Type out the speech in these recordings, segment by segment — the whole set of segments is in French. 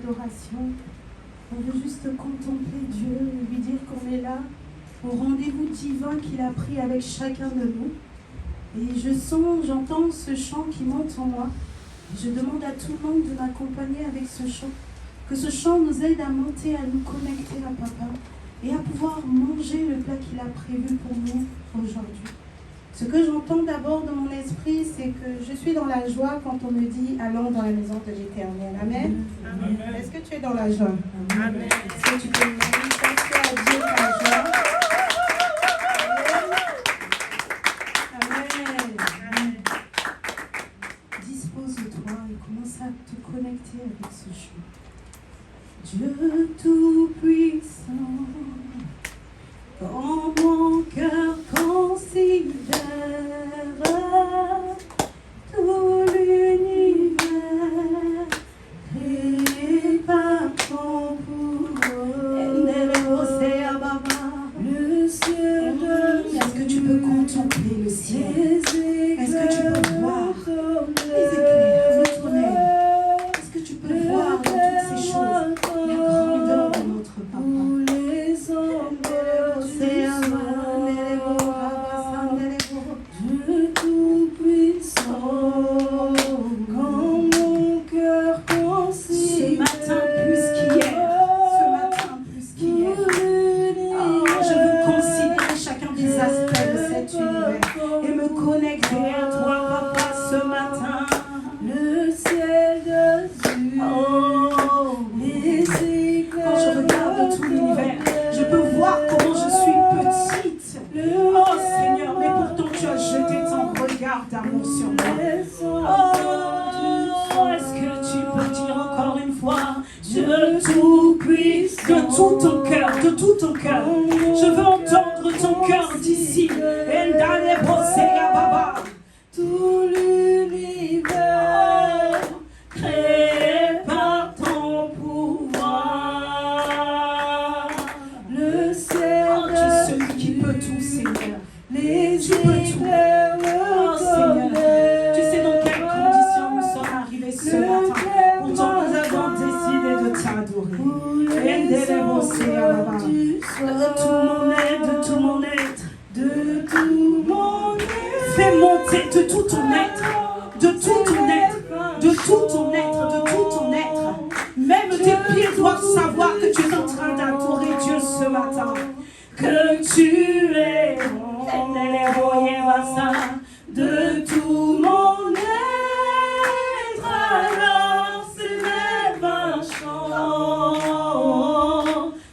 d'adoration. On veut juste contempler Dieu, lui dire qu'on est là au rendez-vous divin qu'il a pris avec chacun de nous. Et j'entends ce chant qui monte en moi. Et je demande à tout le monde de m'accompagner avec ce chant. Que ce chant nous aide à monter, à nous connecter à Papa et à pouvoir manger le plat qu'il a prévu pour nous aujourd'hui. Ce que j'entends d'abord dans mon esprit, c'est que je suis dans la joie quand on me dit « Allons dans la maison de l'Éternel ». Amen. Amen. Est-ce que tu es dans la joie? Amen. Est-ce que tu peux manifester à Dieu ta joie? Amen. Amen. Dispose-toi et commence à te connecter avec ce chant. Dieu Tout-Puissant, quand mon cœur considère tout l'univers créé par ton pouvoir, le ciel de... Est-ce que tu peux contempler le ciel? Est-ce que tu peux voir les éclairs, le tonnerre? Est-ce que tu peux voir dans toutes ces choses la grandeur de notre Papa? Dieu Tout-Puissant, quand mon cœur considère ce matin plus qu'hier, je veux considérer chacun des aspects de cet univers et me connecter à toi, Papa, ce matin. Le ciel d'azur, quand je regarde tout l'univers, je peux voir comment je suis petite. Oh Seigneur, mais pourtant tu as jeté ton regard d'amour sur moi. Oh, est-ce que tu peux dire encore une fois, Dieu Tout-Puissant, de tout ton cœur, de tout ton cœur. Je veux entendre ton cœur d'ici. Tout l'univers créé par ton pouvoir. Le ciel, tu es celui qui peut tout, Seigneur. Tu peux tout. Oh Seigneur, tu sais dans quelles conditions nous sommes arrivés ce matin. Pourtant nous avons décidé de t'adorer. De tout mon être, de tout mon être. Fais monter de tout ton être, de tout ton être, de tout ton être, de tout ton être. Même tes pieds doivent savoir que tu es en train d'adorer Dieu ce matin. Que tu es de tout mon être, alors s'élève un chant.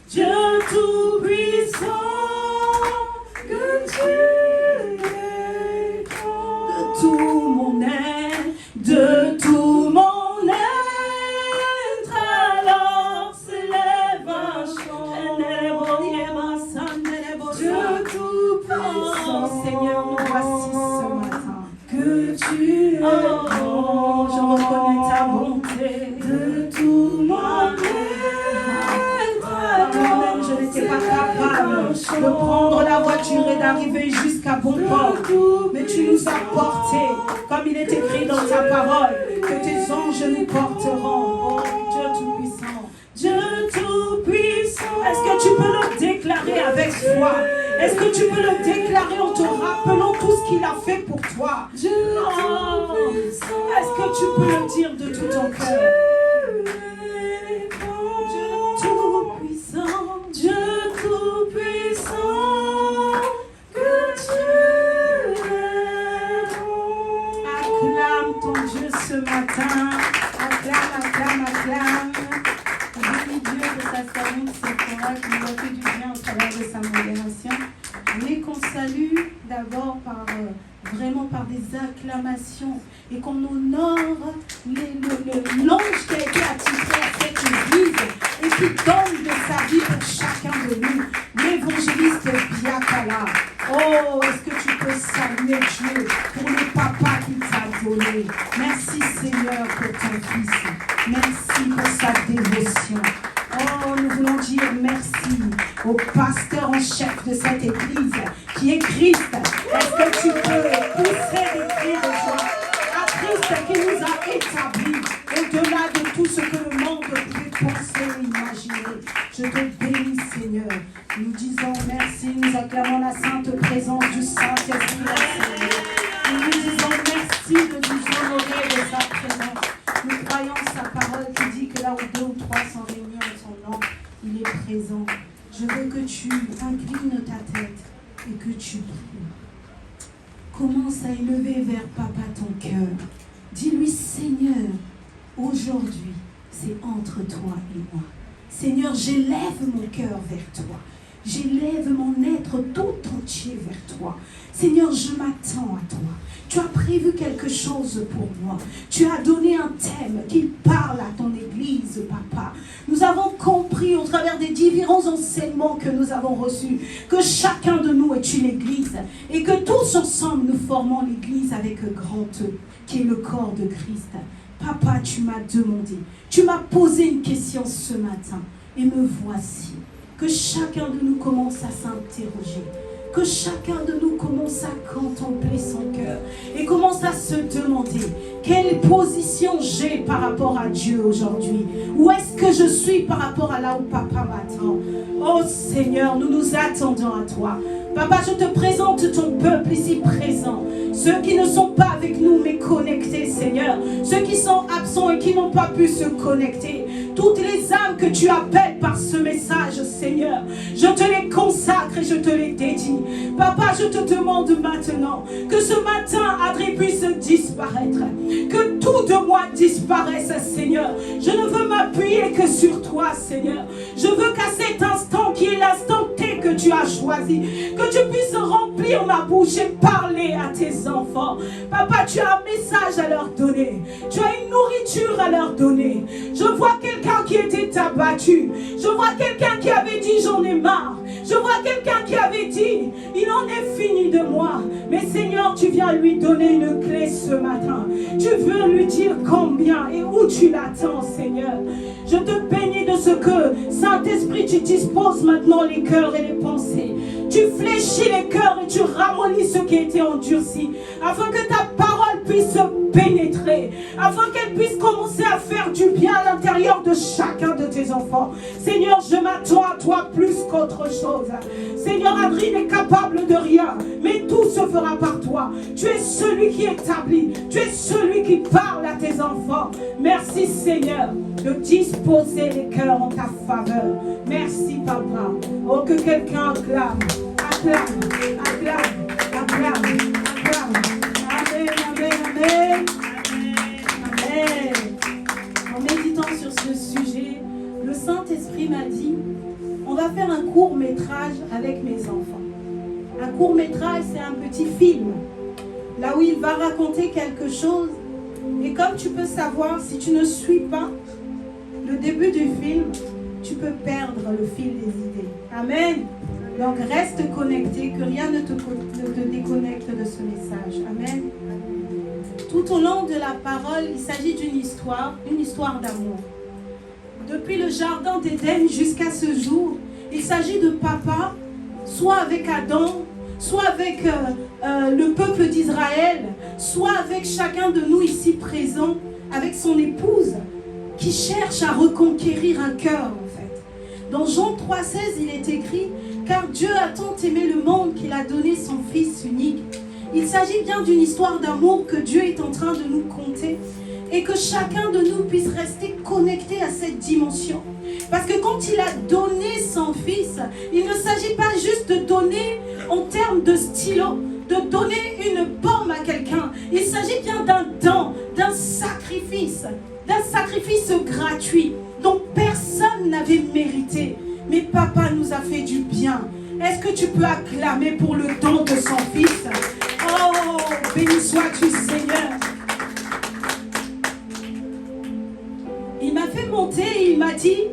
Dieu Tout-Puissant, que tu es de tout mon être, de tout mon être, alors s'élève un chant. Dieu Tout-Puissant, Seigneur, nous voici ce matin. Que tu es, oh, je reconnais ta bonté. De tout mon être, moi-même, je n'étais pas capable de prendre la voiture et d'arriver jusqu'à bon port. Mais tu nous as portés, comme il est écrit dans ta parole, que tes anges nous porteront. Oh, Dieu Tout-Puissant, Dieu Tout-Puissant. Est-ce que tu peux le déclarer avec foi? Est-ce que tu peux le déclarer en te rappelant tout ce qu'il a fait pour toi? Dieu Tout-Puissant. Est-ce que tu peux le dire de tout ton cœur? Dieu Tout-Puissant, Dieu Tout-Puissant, que tu es. Acclame ton Dieu ce matin. Acclame, acclame, acclame. Bénis Dieu de sa salut, c'est pour qui nous a fait du bien au travers de sa modération. Mais qu'on salue d'abord vraiment par des acclamations et qu'on honore l'ange qui a été attitré à cette église et qui donne de sa vie pour chacun de nous, l'évangéliste Biakala. Oh, est-ce que tu peux saluer Dieu pour le papa qu'il t'a donné? Merci Seigneur pour ton fils. Merci pour sa dévotion. Oh, nous voulons dire merci au pasteur en chef de cette église qui est Christ. Est-ce que tu peux pousser des cris de joie à Christ qui nous a établis au-delà de tout ce que le monde peut Je te bénis, Seigneur. Nous disons merci, nous acclamons la sainte présence du Saint-Esprit, Seigneur. Nous disons merci de nous honorer de sa présence. Nous croyons sa parole qui dit que là où 2 ou 3 sont réunis en son nom, il est présent. Je veux que tu inclines ta tête et que tu pries. Commence à élever vers Papa ton cœur. Dis-lui, Seigneur, aujourd'hui, c'est entre toi et moi. Seigneur, j'élève mon cœur vers toi. J'élève mon être tout entier vers toi. Seigneur, je m'attends à toi. Tu as prévu quelque chose pour moi. Tu as donné un thème qui parle à ton Église, Papa. Nous avons compris au travers des différents enseignements que nous avons reçus que chacun de nous est une Église et que tous ensemble nous formons l'Église avec un grand E, qui est le corps de Christ. Papa, tu m'as demandé, tu m'as posé une question ce matin et me voici. Que chacun de nous commence à s'interroger. Que chacun de nous commence à contempler son cœur et commence à se demander quelle position j'ai par rapport à Dieu aujourd'hui. Où est-ce que je suis par rapport à là où Papa m'attend? Oh Seigneur, nous nous attendons à toi. Papa, je te présente ton peuple ici présent. Ceux qui ne sont pas avec nous mais connectés, Seigneur. Ceux qui sont absents et qui n'ont pas pu se connecter. Toutes les âmes que tu appelles par ce message, Seigneur, je te les consacre et je te les dédie. Papa, je te demande maintenant que ce matin, Adrien puisse disparaître. Que tout de moi disparaisse, Seigneur. Je ne veux m'appuyer que sur toi, Seigneur. Je veux qu'à cet instant, qui est l'instant T que tu as choisi, que tu puisses remplir ma bouche et parler à tes enfants. Papa, tu as un message à leur donner. Tu as une nourriture à leur donner. Je vois quelqu'un qui était abattu. Je vois quelqu'un qui avait dit j'en ai marre. Je vois quelqu'un qui avait dit il en est fini de moi. Mais Seigneur, tu viens lui donner une clé ce matin. Tu veux lui dire combien et où tu l'attends, Seigneur. Je te bénis de ce que, Saint-Esprit, tu disposes maintenant les cœurs et les pensées. Tu fléchis les cœurs et tu ramollis ce qui était endurci, afin que ta parole puisse pénétrer, afin qu'elle puisse commencer à faire du bien à l'intérieur de chacun de tes enfants. Seigneur, je m'attends à toi plus qu'autre chose. Seigneur, Adrien n'est capable de rien, mais tout se fera par toi. Tu es celui qui établit, tu es celui qui parle à tes enfants. Merci, Seigneur, de disposer les cœurs en ta faveur. Merci, Papa. Oh, que quelqu'un acclame, acclame, acclame, acclame, acclame. Amen, amen, amen. Amen. En méditant sur ce sujet, le Saint-Esprit m'a dit, on va faire un court-métrage avec mes enfants. Un court-métrage, c'est un petit film, là où il va raconter quelque chose. Et comme tu peux savoir, si tu ne suis pas le début du film, tu peux perdre le fil des idées. Amen. Donc reste connecté, que rien ne te déconnecte de ce message. Amen. Tout au long de la parole, il s'agit d'une histoire d'amour. Depuis le jardin d'Éden jusqu'à ce jour, il s'agit de papa, soit avec Adam, soit avec le peuple d'Israël, soit avec chacun de nous ici présents, avec son épouse, qui cherche à reconquérir un cœur en fait. Dans Jean 3,16, il est écrit « Car Dieu a tant aimé le monde qu'il a donné son Fils unique ». Il s'agit bien d'une histoire d'amour que Dieu est en train de nous conter et que chacun de nous puisse rester connecté à cette dimension. Parce que quand il a donné son Fils, il ne s'agit pas juste de donner en termes de stylo, de donner une pomme à quelqu'un. Il s'agit bien d'un don, d'un sacrifice gratuit dont personne n'avait mérité. Mais papa nous a fait du bien. Est-ce que tu peux acclamer pour le don de son Fils? Oh, béni sois-tu, Seigneur. Il m'a fait monter et il m'a dit,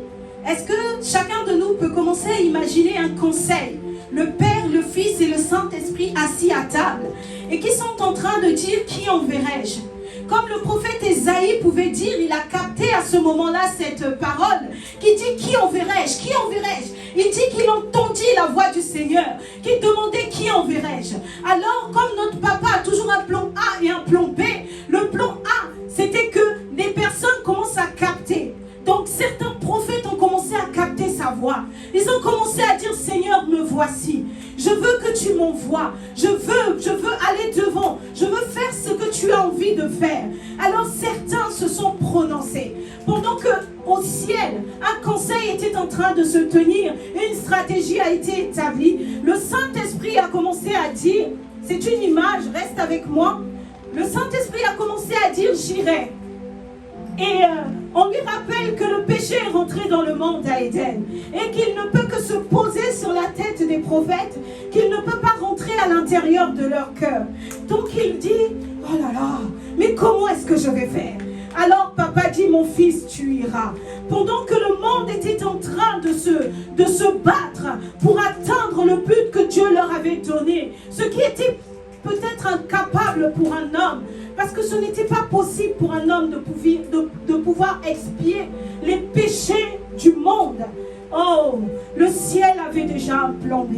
est-ce que chacun de nous peut commencer à imaginer un conseil? Le Père, le Fils et le Saint-Esprit assis à table et qui sont en train de dire, qui enverrai-je? Comme le prophète Ésaïe pouvait dire, il a capté à ce moment-là cette parole qui dit, qui enverrai-je? Qui enverrai-je? Il dit qu'il entendit la voix du Seigneur qui demandait, qui enverrai-je? Alors, comme notre papa a toujours un plan A et un plan B, le plan A, c'était que les personnes commencent à capter. Donc, certains prophètes ont commencé à capter sa sa voix. Ils ont commencé à dire, Seigneur, me voici. Je veux que tu m'envoies. Je veux aller devant. Je veux faire ce que tu as envie de faire. Alors certains se sont prononcés. Pendant que au ciel, un conseil était en train de se tenir, une stratégie a été établie. Le Saint-Esprit a commencé à dire, c'est une image, reste avec moi. Le Saint-Esprit a commencé à dire, j'irai. Et on lui rappelle que le péché est rentré dans le monde à Éden et qu'il ne peut que se poser sur la tête des prophètes, qu'il ne peut pas rentrer à l'intérieur de leur cœur. Donc il dit, oh là là, mais comment est-ce que je vais faire? Alors papa dit, mon fils, tu iras. Pendant que le monde était en train de se battre pour atteindre le but que Dieu leur avait donné, ce qui était peut-être incapable pour un homme, parce que ce n'était pas possible pour un homme de pouvoir expier les péchés du monde. Oh, le ciel avait déjà un plan B.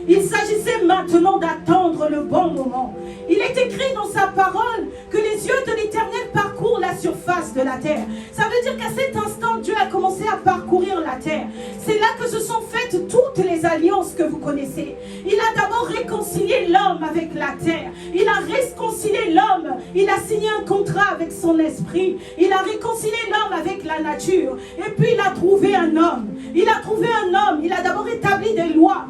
Il s'agissait maintenant d'attendre le bon moment. Il est écrit dans sa parole que les yeux de l'Éternel parcourent la surface de la terre. Ça veut dire qu'à cet instant, Dieu a commencé à parcourir la terre. C'est là que se sont faites toutes les alliances que vous connaissez. Il a d'abord réconcilié l'homme avec la terre. Il a réconcilié l'homme. Il a signé un contrat avec son esprit. Il a réconcilié l'homme avec la nature. Et puis il a trouvé un homme. Il a trouvé un homme. Il a d'abord établi des lois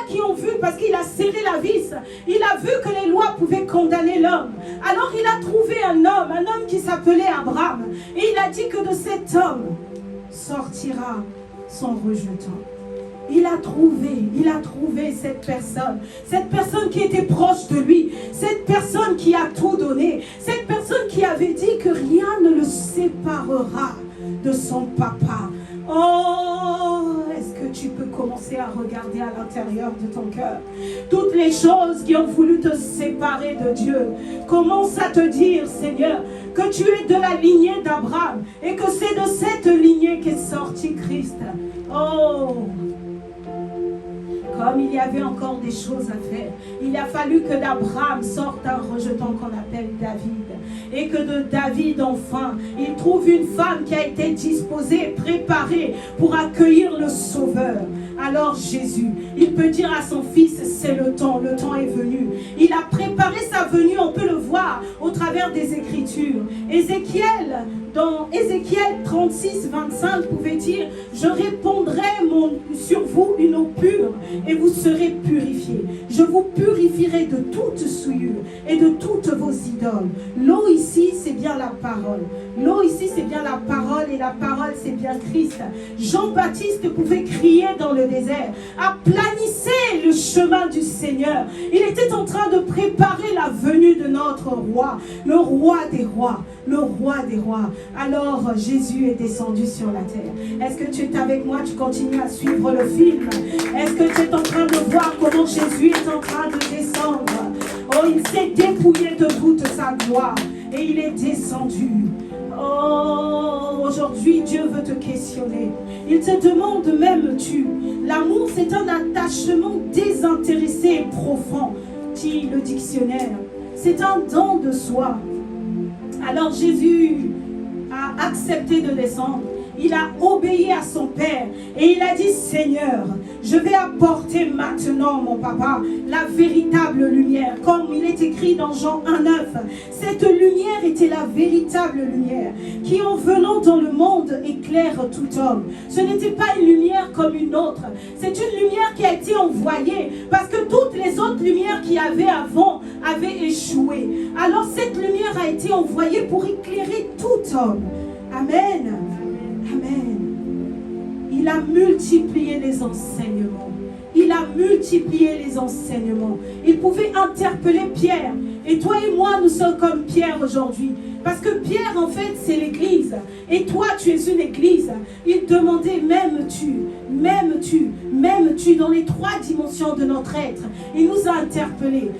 qui ont vu, parce qu'il a serré la vis, il a vu que les lois pouvaient condamner l'homme. Alors il a trouvé un homme qui s'appelait Abraham. Et il a dit que de cet homme sortira son rejeton. Il a trouvé cette personne qui était proche de lui, cette personne qui a tout donné, cette personne qui avait dit que rien ne le séparera de son papa. Oh, est-ce que tu peux commencer à regarder à l'intérieur de ton cœur toutes les choses qui ont voulu te séparer de Dieu? Commence à te dire, Seigneur, que tu es de la lignée d'Abraham et que c'est de cette lignée qu'est sorti Christ. Oh, comme il y avait encore des choses à faire, il a fallu que d'Abraham sorte un rejeton qu'on appelle David. Et que de David, enfin, il trouve une femme qui a été disposée, préparée pour accueillir le Sauveur. Alors Jésus, il peut dire à son fils, c'est le temps est venu. Il a préparé sa venue, on peut le voir au travers des Écritures. Ézéchiel, dans Ézéchiel 36, 25, pouvait dire, je répandrai sur vous une eau pure et vous serez purifiés. Je vous purifierai de toute souillure et de toutes vos idoles. L'eau ici, c'est bien la parole. L'eau ici, c'est bien la parole et la parole, c'est bien Christ. Jean-Baptiste pouvait crier dans le désert, aplanissez le chemin du Seigneur. Il était en train de préparer la venue de notre roi, le roi des rois, le roi des rois. Alors Jésus est descendu sur la terre. Est-ce que tu es avec moi? Tu continues à suivre le film? Est-ce que tu es en train de voir comment Jésus est en train de descendre? Oh, il s'est dépouillé de toute sa gloire et il est descendu. Oh, aujourd'hui Dieu veut te questionner. Il te demande, m'aimes-tu? L'amour, c'est un attachement désintéressé et profond, dit le dictionnaire. C'est un don de soi. Alors Jésus a accepté de descendre. Il a obéi à son Père et il a dit, Seigneur, je vais apporter maintenant, mon papa, la véritable lumière. Comme il est écrit dans Jean 1,9, cette lumière était la véritable lumière qui, en venant dans le monde, éclaire tout homme. Ce n'était pas une lumière comme une autre. C'est une lumière qui a été envoyée parce que toutes les autres lumières qu'il y avait avant avaient échoué. Alors cette lumière a été envoyée pour éclairer tout homme. Amen. Amen. Il a multiplié les enseignements. Il a multiplié les enseignements. Il pouvait interpeller Pierre. Et toi et moi, nous sommes comme Pierre aujourd'hui. Parce que Pierre, en fait, c'est l'église. Et toi, tu es une église. Il demandait, m'aimes-tu? M'aimes-tu? M'aimes-tu? Dans les trois dimensions de notre être. Il nous a interpellés.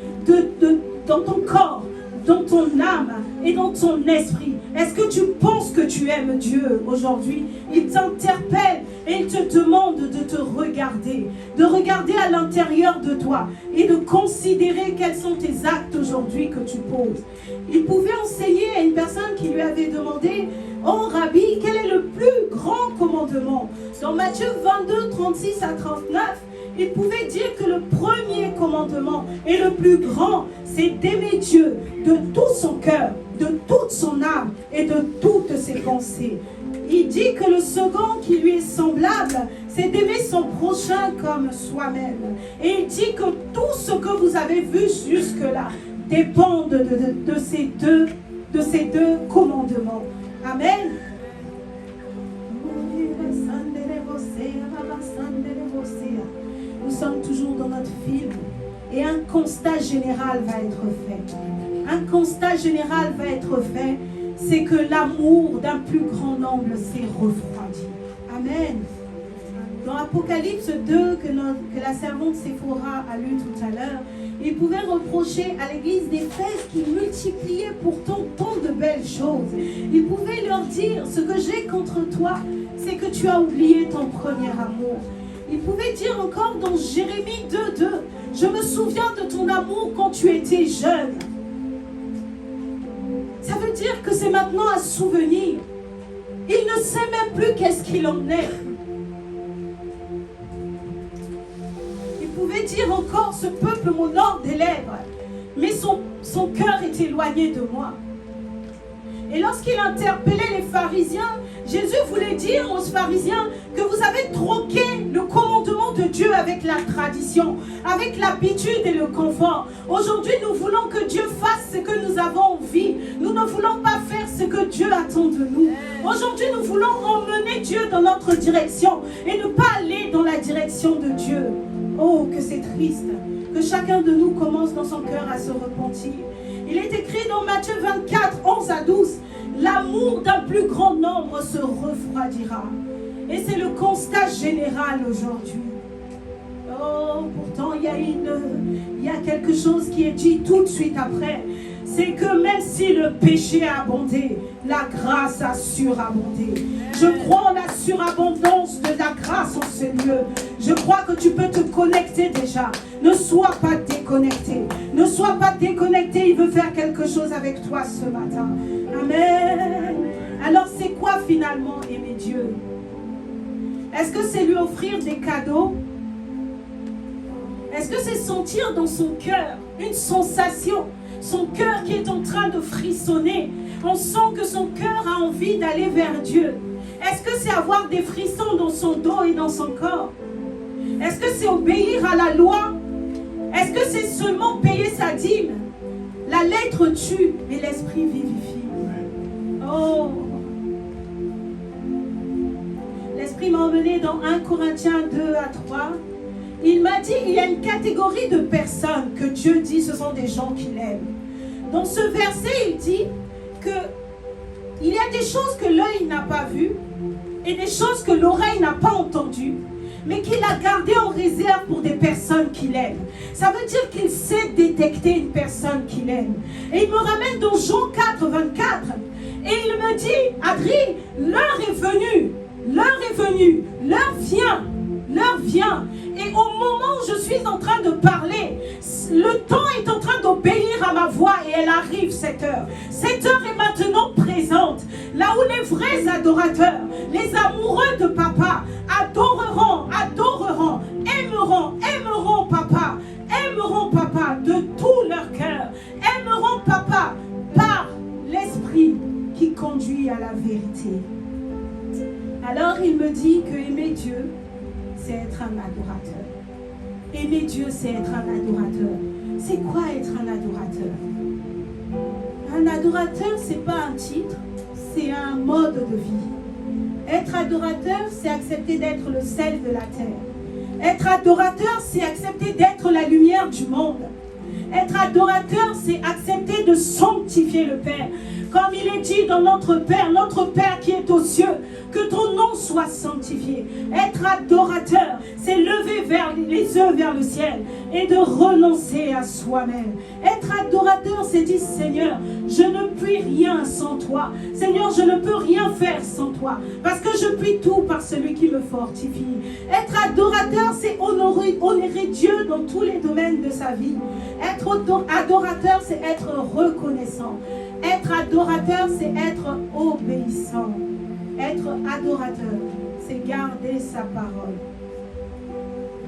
Dans ton corps, dans ton âme et dans ton esprit. Est-ce que tu penses que tu aimes Dieu aujourd'hui? Il t'interpelle et il te demande de te regarder, de regarder à l'intérieur de toi et de considérer quels sont tes actes aujourd'hui que tu poses. Il pouvait enseigner à une personne qui lui avait demandé, Oh Rabbi, quel est le plus grand commandement? Dans Matthieu 22, 36 à 39, il pouvait dire que le premier commandement et le plus grand, c'est d'aimer Dieu de tout son cœur, de toute son âme et de toutes ses pensées. Il dit que le second qui lui est semblable, c'est d'aimer son prochain comme soi-même. Et il dit que tout ce que vous avez vu jusque-là dépend de ces deux commandements. Amen. Nous sommes toujours dans notre film et un constat général va être fait. Un constat général va être fait, c'est que l'amour d'un plus grand nombre s'est refroidi. Amen. Dans Apocalypse 2, que la servante Séphora a lu tout à l'heure, il pouvait reprocher à l'église d'Éphèse qui multipliait pourtant tant de belles choses. Il pouvait leur dire, ce que j'ai contre toi, c'est que tu as oublié ton premier amour. Il pouvait dire encore dans Jérémie 2:2, je me souviens de ton amour quand tu étais jeune. Ça veut dire que c'est maintenant un souvenir. Il ne sait même plus qu'est-ce qu'il en est. Il pouvait dire encore, ce peuple m'honore des lèvres, mais son cœur est éloigné de moi. Et lorsqu'il interpellait les pharisiens, Jésus voulait dire aux pharisiens que vous avez troqué le commandement de Dieu avec la tradition, avec l'habitude et le confort. Aujourd'hui, nous voulons que Dieu fasse ce que nous avons envie. Nous ne voulons pas faire ce que Dieu attend de nous. Aujourd'hui, nous voulons emmener Dieu dans notre direction et ne pas aller dans la direction de Dieu. Oh, que c'est triste que chacun de nous commence dans son cœur à se repentir. Il est écrit dans Matthieu 24, 11 à 12, l'amour d'un plus grand nombre se refroidira. Et c'est le constat général aujourd'hui. Oh, pourtant, il y a quelque chose qui est dit tout de suite après. C'est que même si le péché a abondé, la grâce a surabondé. Je crois en la surabondance de la grâce en ce lieu. Je crois que tu peux te connecter déjà. Ne sois pas déconnecté. Ne sois pas déconnecté. Il veut faire quelque chose avec toi ce matin. Amen. Alors c'est quoi finalement aimer Dieu? Est-ce que c'est lui offrir des cadeaux? Est-ce que c'est sentir dans son cœur une sensation? Son cœur qui est en train de frissonner. On sent que son cœur a envie d'aller vers Dieu. Est-ce que c'est avoir des frissons dans son dos et dans son corps? Est-ce que c'est obéir à la loi? Est-ce que c'est seulement payer sa dîme? La lettre tue, mais l'esprit vivifie. Oh! L'esprit m'a emmené dans 1 Corinthiens 2 à 3. Il m'a dit, il y a une catégorie de personnes que Dieu dit, ce sont des gens qu'il aime. Dans ce verset, il dit qu'il y a des choses que l'œil n'a pas vues et des choses que l'oreille n'a pas entendues, mais qu'il a gardées en réserve pour des personnes qu'il aime. Ça veut dire qu'il sait détecter une personne qu'il aime. Et il me ramène dans Jean 4, 24. Et il me dit, Adrien, l'heure est venue, l'heure vient. L'heure vient. Et au moment où je suis en train de parler, le temps est en train d'obéir à ma voix et elle arrive cette heure. Cette heure est maintenant présente. Là où les vrais adorateurs, les amoureux de papa, adoreront, aimeront papa de tout leur cœur. Aimeront papa par l'esprit qui conduit à la vérité. Alors il me dit que aimer Dieu, c'est être un adorateur. Aimer Dieu, c'est être un adorateur. C'est quoi être un adorateur? Un adorateur, ce n'est pas un titre, c'est un mode de vie. Être adorateur, c'est accepter d'être le sel de la terre. Être adorateur, c'est accepter d'être la lumière du monde. Être adorateur, c'est accepter de sanctifier le Père. Comme il est dit dans notre Père qui est aux cieux, que ton nom soit sanctifié. Être adorateur, c'est lever les yeux vers le ciel et de renoncer à soi-même. Être adorateur, c'est dire, Seigneur, je ne puis rien sans toi. Seigneur, je ne peux rien faire sans toi, parce que je puis tout par celui qui me fortifie. Être adorateur, c'est honorer Dieu dans tous les domaines de sa vie. Être adorateur, c'est être reconnaissant. Être Être adorateur, c'est être obéissant. Être adorateur, c'est garder sa parole.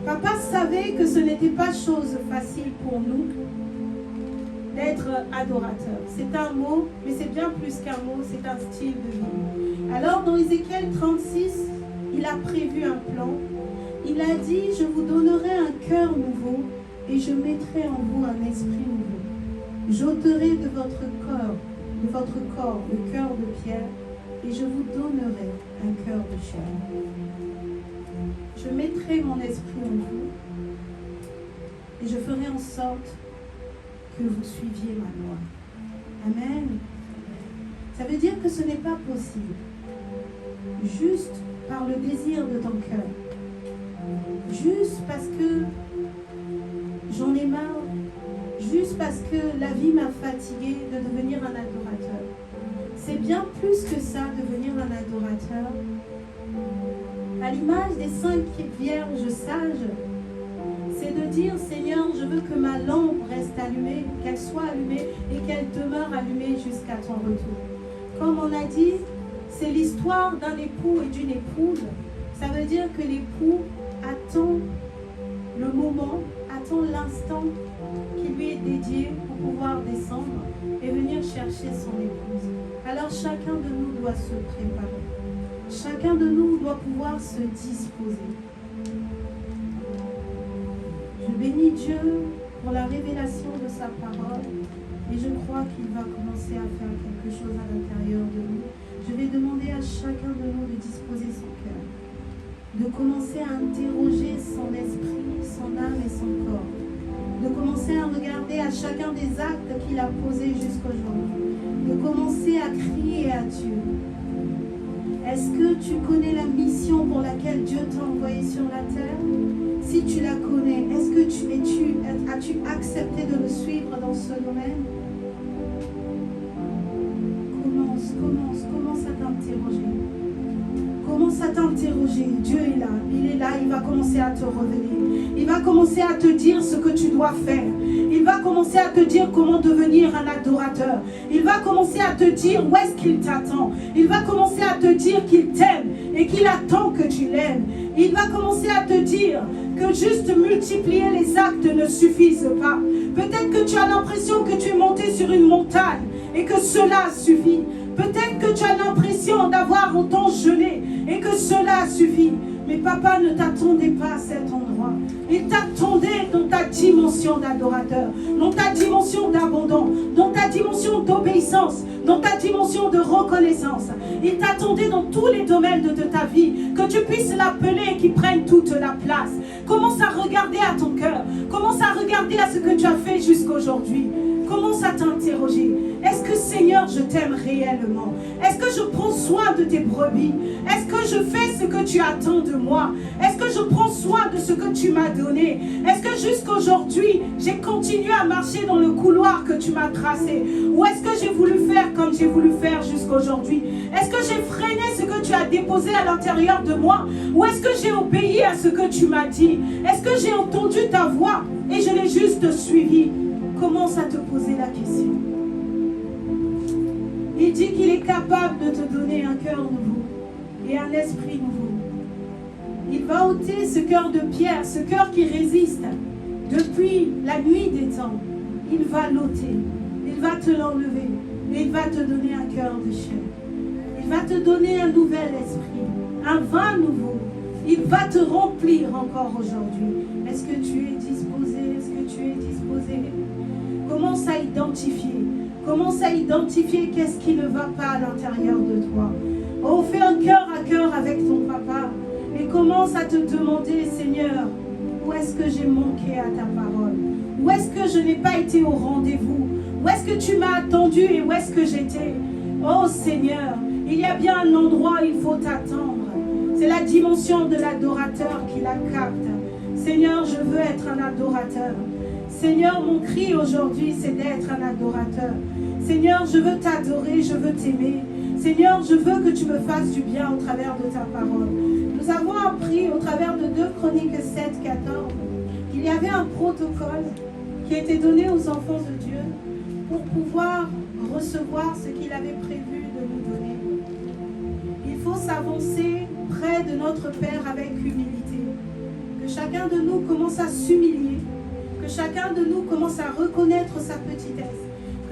Papa savait que ce n'était pas chose facile pour nous d'être adorateur. C'est un mot, mais c'est bien plus qu'un mot, c'est un style de vie. Alors dans Ézéchiel 36, il a prévu un plan. Il a dit, je vous donnerai un cœur nouveau et je mettrai en vous un esprit nouveau. J'ôterai de votre corps le cœur de pierre et je vous donnerai un cœur de chair. Je mettrai mon esprit en vous et je ferai en sorte que vous suiviez ma loi. Amen. Ça veut dire que ce n'est pas possible. Juste par le désir de ton cœur. Juste parce que j'en ai marre. Juste parce que la vie m'a fatiguée de devenir un adorateur. C'est bien plus que ça, devenir un adorateur. À l'image des 5 vierges sages, c'est de dire, Seigneur, je veux que ma lampe reste allumée, qu'elle soit allumée et qu'elle demeure allumée jusqu'à ton retour. Comme on a dit, c'est l'histoire d'un époux et d'une épouse. Ça veut dire que l'époux attend le moment, attend l'instant qui lui est dédié pour pouvoir descendre et venir chercher son épouse. Alors chacun de nous doit se préparer. Chacun de nous doit pouvoir se disposer. Je bénis Dieu pour la révélation de sa parole et je crois qu'il va commencer à faire quelque chose à l'intérieur de nous. Je vais demander à chacun de nous de disposer son cœur, de commencer à interroger son esprit, son âme et son corps, de commencer à regarder à chacun des actes qu'il a posés jusqu'aujourd'hui, de commencer à crier à Dieu. Est-ce que tu connais la mission pour laquelle Dieu t'a envoyé sur la terre? Si tu la connais, est-ce que as-tu accepté de le suivre dans ce domaine? Commence à t'interroger. Commence à t'interroger. Dieu est là, il va commencer à te révéler. Il va commencer à te dire ce que tu dois faire. Il va commencer à te dire comment devenir un adorateur. Il va commencer à te dire où est-ce qu'il t'attend. Il va commencer à te dire qu'il t'aime et qu'il attend que tu l'aimes. Il va commencer à te dire que juste multiplier les actes ne suffisent pas. Peut-être que tu as l'impression que tu es monté sur une montagne et que cela suffit. Peut-être que tu as l'impression d'avoir autant jeûné et que cela suffit. Mais papa ne t'attendait pas à cet endroit. Il t'attendait dans ta dimension d'adorateur, dans ta dimension d'abondant, dans ta dimension d'obéissance, dans ta dimension de reconnaissance. Il t'attendait dans tous les domaines de ta vie, que tu puisses l'appeler et qu'il prenne toute la place. Commence à regarder à ton cœur. Commence à regarder à ce que tu as fait jusqu'aujourd'hui. Commence à t'interroger. Est-ce que Seigneur, je t'aime réellement? Est-ce que je prends soin de tes brebis? Est-ce que je fais ce que tu attends de moi? Est-ce que je prends soin de ce que tu m'as donné? Est-ce que jusqu'aujourd'hui, j'ai continué à marcher dans le couloir que tu m'as tracé? Ou est-ce que j'ai voulu faire comme j'ai voulu faire jusqu'aujourd'hui? Est-ce que j'ai freiné ce que tu as déposé à l'intérieur de moi? Ou est-ce que j'ai obéi à ce que tu m'as dit? Est-ce que j'ai entendu ta voix et je l'ai juste suivi? Commence à te poser la question. Il dit qu'il est capable de te donner un cœur nouveau et un esprit nouveau. Il va ôter ce cœur de pierre, ce cœur qui résiste depuis la nuit des temps. Il va l'ôter, il va te l'enlever et il va te donner un cœur de chair. Il va te donner un nouvel esprit, un vin nouveau. Il va te remplir encore aujourd'hui. Est-ce que tu es disposé? Est-ce que tu es disposé? Commence à identifier. Commence à identifier qu'est-ce qui ne va pas à l'intérieur de toi. Oh, fais un cœur à cœur avec ton papa. Et commence à te demander, Seigneur, où est-ce que j'ai manqué à ta parole? Où est-ce que je n'ai pas été au rendez-vous? Où est-ce que tu m'as attendu et où est-ce que j'étais? Oh Seigneur, il y a bien un endroit où il faut t'attendre. C'est la dimension de l'adorateur qui la capte. Seigneur, je veux être un adorateur. Seigneur, mon cri aujourd'hui, c'est d'être un adorateur. Seigneur, je veux t'adorer, je veux t'aimer. Seigneur, je veux que tu me fasses du bien au travers de ta parole. Nous avons appris au travers de 2 Chroniques 7, 14 qu'il y avait un protocole qui était donné aux enfants de Dieu pour pouvoir recevoir ce qu'il avait prévu de nous donner. Il faut s'avancer près de notre Père avec humilité. Que chacun de nous commence à s'humilier. Que chacun de nous commence à reconnaître sa petitesse.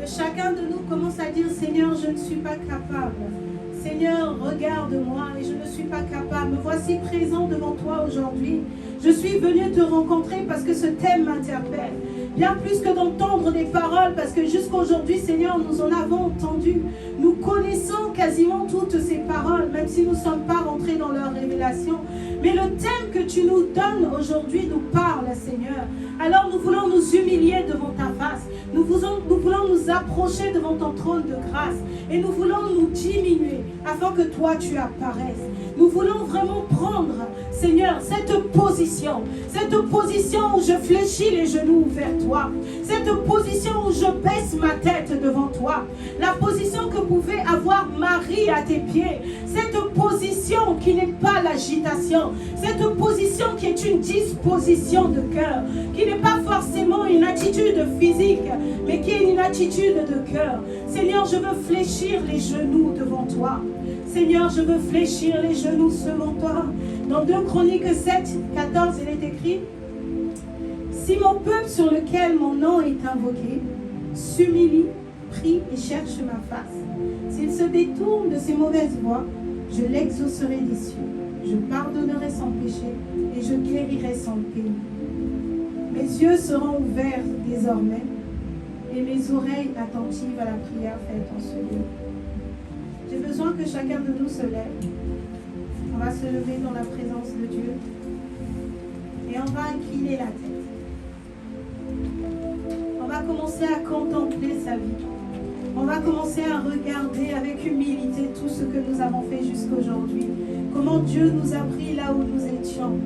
Que chacun de nous commence à dire, Seigneur, je ne suis pas capable. Seigneur, regarde-moi et je ne suis pas capable. Me voici présent devant toi aujourd'hui. Je suis venu te rencontrer parce que ce thème m'interpelle. Bien plus que d'entendre des paroles, parce que jusqu'à aujourd'hui, Seigneur, nous en avons entendu. Nous connaissons quasiment toutes ces paroles, même si nous ne sommes pas rentrés dans leur révélation. Mais le thème que tu nous donnes aujourd'hui nous parle, Seigneur. Alors nous voulons nous humilier devant ta face. Nous voulons nous approcher devant ton trône de grâce. Et nous voulons nous diminuer afin que toi tu apparaisses. Nous voulons vraiment prendre, Seigneur, cette position où je fléchis les genoux vers toi, cette position où je baisse ma tête devant toi, la position que pouvait avoir Marie à tes pieds, cette position qui n'est pas l'agitation, cette position qui est une disposition de cœur, qui n'est pas forcément une attitude physique, mais qui est une attitude de cœur. Seigneur, je veux fléchir les genoux devant toi. Seigneur, je veux fléchir les genoux devant toi. Dans 2 Chroniques 7, 14, il est écrit: si mon peuple sur lequel mon nom est invoqué s'humilie, prie et cherche ma face, s'il se détourne de ses mauvaises voies, je l'exaucerai des cieux, je pardonnerai son péché et je guérirai son pays. Mes yeux seront ouverts désormais et mes oreilles attentives à la prière faite en ce lieu. J'ai besoin que chacun de nous se lève. On va se lever dans la présence de Dieu et on va incliner la tête. On va commencer à contempler sa vie. On va commencer à regarder avec humilité tout ce que nous avons fait jusqu'aujourd'hui. Comment Dieu nous a pris là où nous étions.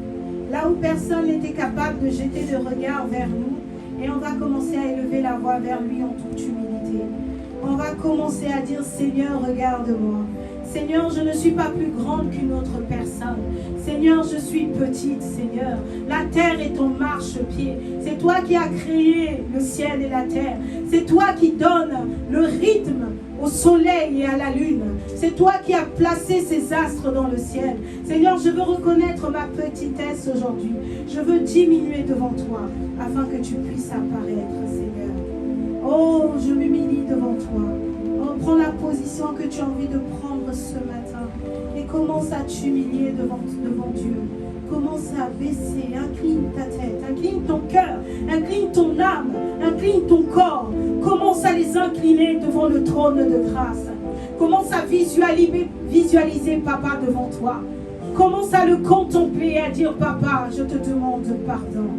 Là où personne n'était capable de jeter de regard vers nous. Et on va commencer à élever la voix vers lui en toute humilité. On va commencer à dire, Seigneur, regarde-moi. Seigneur, je ne suis pas plus grande qu'une autre personne. Seigneur, je suis petite, Seigneur. La terre est ton marchepied. C'est toi qui as créé le ciel et la terre. C'est toi qui donnes le rythme au soleil et à la lune. C'est toi qui as placé ces astres dans le ciel. Seigneur, je veux reconnaître ma petitesse aujourd'hui. Je veux diminuer devant toi afin que tu puisses apparaître, Seigneur. Oh, je m'humilie devant toi. Oh, prends la position que tu as envie de prendre ce matin et commence à t'humilier devant Dieu. Commence à baisser, incline ta tête, incline ton cœur, incline ton âme, incline ton corps. Commence à les incliner devant le trône de grâce. Commence à visualiser Papa devant toi. Commence à le contempler et à dire, Papa, je te demande pardon.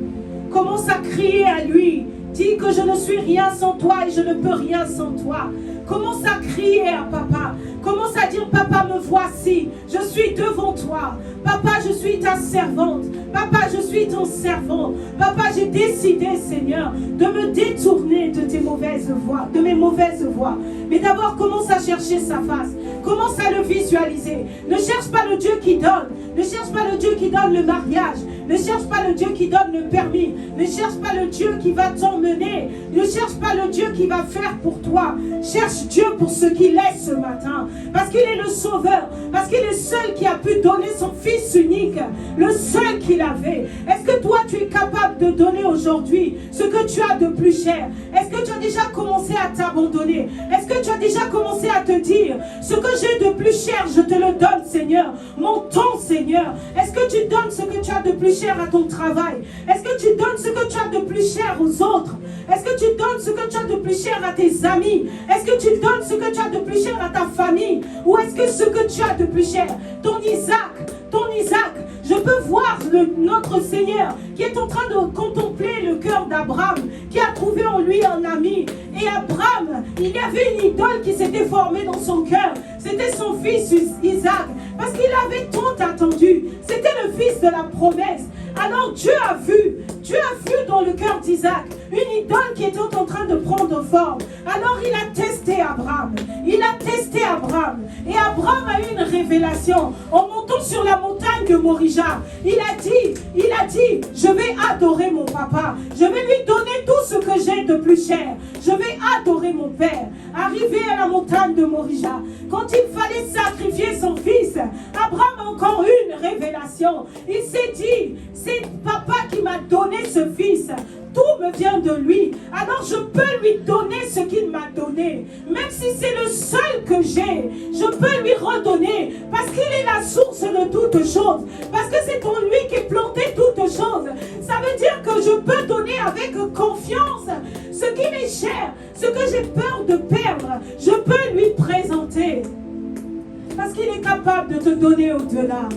Commence à crier à lui. Dis que je ne suis rien sans toi et je ne peux rien sans toi. Commence à crier à Papa. Commence à dire, Papa, me voici. Je suis devant toi. Papa, je suis ta servante. Papa, je suis ton servant. Papa, j'ai décidé, Seigneur, de me détourner de tes mauvaises voies, de mes mauvaises voies. Mais d'abord, commence à chercher sa face. Commence à le visualiser. Ne cherche pas le Dieu qui donne. Ne cherche pas le Dieu qui donne le mariage. Ne cherche pas le Dieu qui donne le permis. Ne cherche pas le Dieu qui va t'emmener. Ne cherche pas le Dieu qui va faire pour toi. Cherche Dieu pour ce qu'il est ce matin. Parce qu'il est le sauveur. Parce qu'il est seul qui a pu donner son Fils unique. Le seul qu'il avait. Est-ce que toi tu es capable de donner aujourd'hui ce que tu as de plus cher? Est-ce que tu as déjà commencé à t'abandonner? Est-ce que tu as déjà commencé à te dire, ce que j'ai de plus cher, je te le donne, Seigneur. Mon temps, Seigneur. Est-ce que tu donnes ce que tu as de plus cher à ton travail? Est-ce que tu donnes ce que tu as de plus cher aux autres? Est-ce que tu donnes ce que tu as de plus cher à tes amis? Est-ce que tu donnes ce que tu as de plus cher à ta famille? Ou est-ce que ce que tu as de plus cher, ton Isaac, je peux voir notre Seigneur qui est en train de contempler le cœur d'Abraham, qui a trouvé en lui un ami. Et Abraham, il y avait une idole qui s'était formée dans son cœur. C'était son fils Isaac, parce qu'il avait tant attendu. C'était le fils de la promesse. Alors Dieu a vu dans le cœur d'Isaac une idole qui était en train de prendre forme. Alors il a testé Abraham. Et Abraham a eu une révélation. En montant étant sur la montagne de Morija, il a dit, je vais adorer mon papa. Je vais lui donner tout ce que j'ai de plus cher. Je vais adorer mon père. Arrivé à la montagne de Morija, quand il fallait sacrifier son fils, Abraham a encore eu une révélation. Il s'est dit, c'est papa qui m'a donné ce fils. Tout me vient de lui. Alors je peux lui donner ce qu'il m'a donné. Même si c'est le seul que j'ai, je peux lui redonner. Parce qu'il est la source de toutes choses. Parce que c'est en lui qu'est planté toutes choses. Ça veut dire que je peux donner avec confiance ce qui m'est cher, ce que j'ai peur de perdre. Je peux lui présenter. Parce qu'il est capable de te donner au-delà.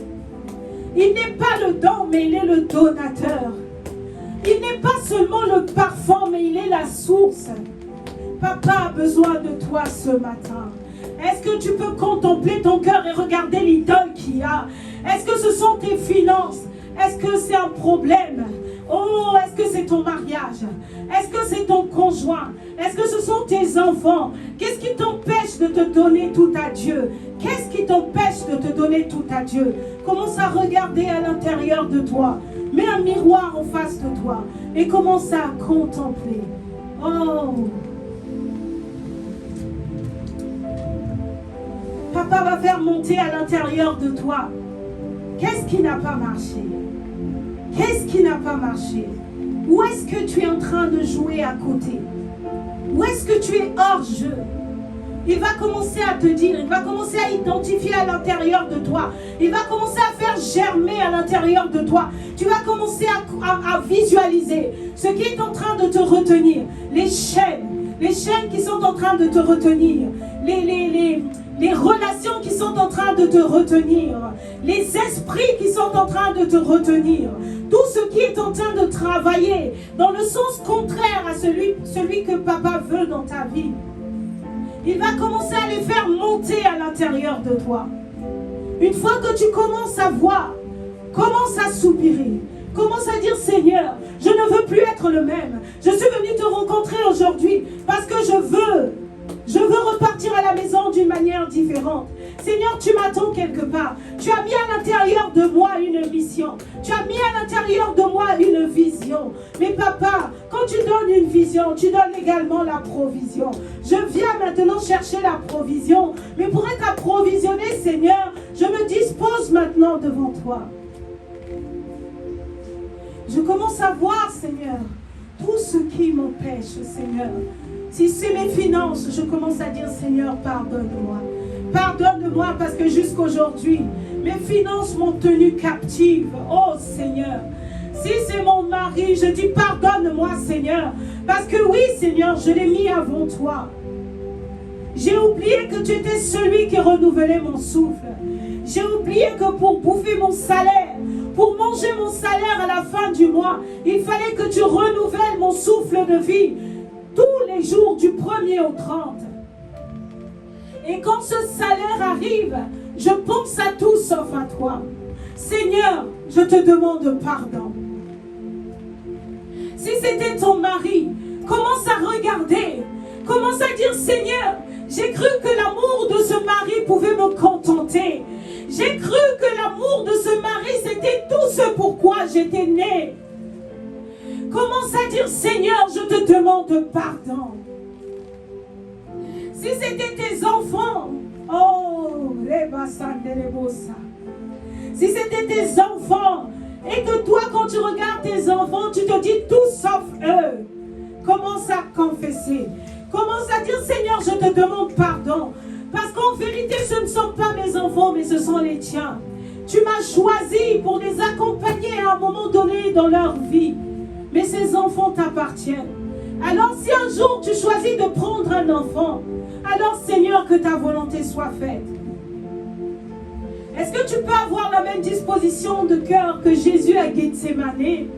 Il n'est pas le don, mais il est le donateur. Il n'est pas seulement le parfum, mais il est la source. Papa a besoin de toi ce matin. Est-ce que tu peux contempler ton cœur et regarder l'idole qu'il y a? Est-ce que ce sont tes finances? Est-ce que c'est un problème? Oh, est-ce que c'est ton mariage? Est-ce que c'est ton conjoint? Est-ce que ce sont tes enfants? Qu'est-ce qui t'empêche de te donner tout à Dieu? Qu'est-ce qui t'empêche de te donner tout à Dieu? Commence à regarder à l'intérieur de toi. Mets un miroir en face de toi et commence à contempler. Oh! Papa va faire monter à l'intérieur de toi. Qu'est-ce qui n'a pas marché? Qu'est-ce qui n'a pas marché? Où est-ce que tu es en train de jouer à côté? Où est-ce que tu es hors jeu? Il va commencer à te dire, il va commencer à identifier à l'intérieur de toi. Il va commencer à faire germer à l'intérieur de toi. Tu vas commencer à visualiser ce qui est en train de te retenir. Les chaînes qui sont en train de te retenir. Les relations qui sont en train de te retenir. Les esprits qui sont en train de te retenir. Tout ce qui est en train de travailler dans le sens contraire à celui que papa veut dans ta vie. Il va commencer à les faire monter à l'intérieur de toi. Une fois que tu commences à voir, commence à soupirer, commence à dire, Seigneur, je ne veux plus être le même. Je suis venu te rencontrer aujourd'hui parce que je veux repartir à la maison d'une manière différente. Seigneur, tu m'attends quelque part. Tu as mis à l'intérieur de moi une mission. Tu as mis à l'intérieur de moi une vision. Mais papa, quand tu donnes une vision, tu donnes également la provision. Je viens maintenant chercher la provision. Mais pour être approvisionné, Seigneur, je me dispose maintenant devant toi. Je commence à voir, Seigneur, tout ce qui m'empêche, Seigneur. Si c'est mes finances, je commence à dire, Seigneur, pardonne-moi. Pardonne-moi parce que jusqu'aujourd'hui, mes finances m'ont tenue captive. Oh Seigneur, si c'est mon mari, je dis pardonne-moi Seigneur. Parce que oui Seigneur, je l'ai mis avant toi. J'ai oublié que tu étais celui qui renouvelait mon souffle. J'ai oublié que pour bouffer mon salaire, pour manger mon salaire à la fin du mois, il fallait que tu renouvelles mon souffle de vie tous les jours du 1er au 30. Et quand ce salaire arrive, je pense à tout sauf à toi. Seigneur, je te demande pardon. Si c'était ton mari, commence à regarder. Commence à dire, Seigneur, j'ai cru que l'amour de ce mari pouvait me contenter. J'ai cru que l'amour de ce mari, c'était tout ce pourquoi j'étais née. Commence à dire, Seigneur, je te demande pardon. Si c'était tes enfants, oh, si c'était tes enfants, et que toi, quand tu regardes tes enfants, tu te dis tout sauf eux, commence à confesser. Commence à dire, Seigneur, je te demande pardon. Parce qu'en vérité, ce ne sont pas mes enfants, mais ce sont les tiens. Tu m'as choisi pour les accompagner à un moment donné dans leur vie. Mais ces enfants t'appartiennent. Alors si un jour tu choisis de prendre un enfant, alors Seigneur, que ta volonté soit faite. Est-ce que tu peux avoir la même disposition de cœur que Jésus à Gethsémane?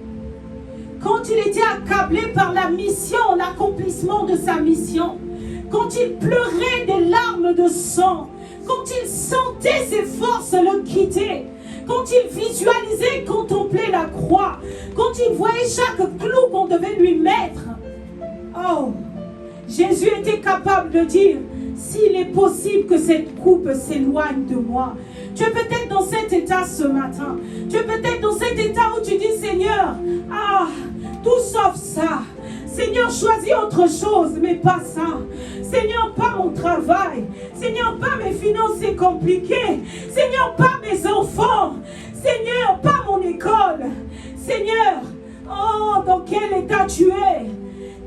Quand il était accablé par la mission, l'accomplissement de sa mission, quand il pleurait des larmes de sang, quand il sentait ses forces le quitter, quand il visualisait, contemplait la croix, quand il voyait chaque clou qu'on devait lui mettre, oh, Jésus était capable de dire, s'il est possible que cette coupe s'éloigne de moi, Tu es peut-être dans cet état ce matin. Tu es peut-être dans cet état où tu dis, Seigneur, tout sauf ça. Seigneur, choisis autre chose, mais pas ça. Seigneur, pas mon travail. Seigneur, pas mes finances, c'est compliqué. Seigneur, pas mes enfants. Seigneur, pas mon école. Seigneur, dans quel état tu es?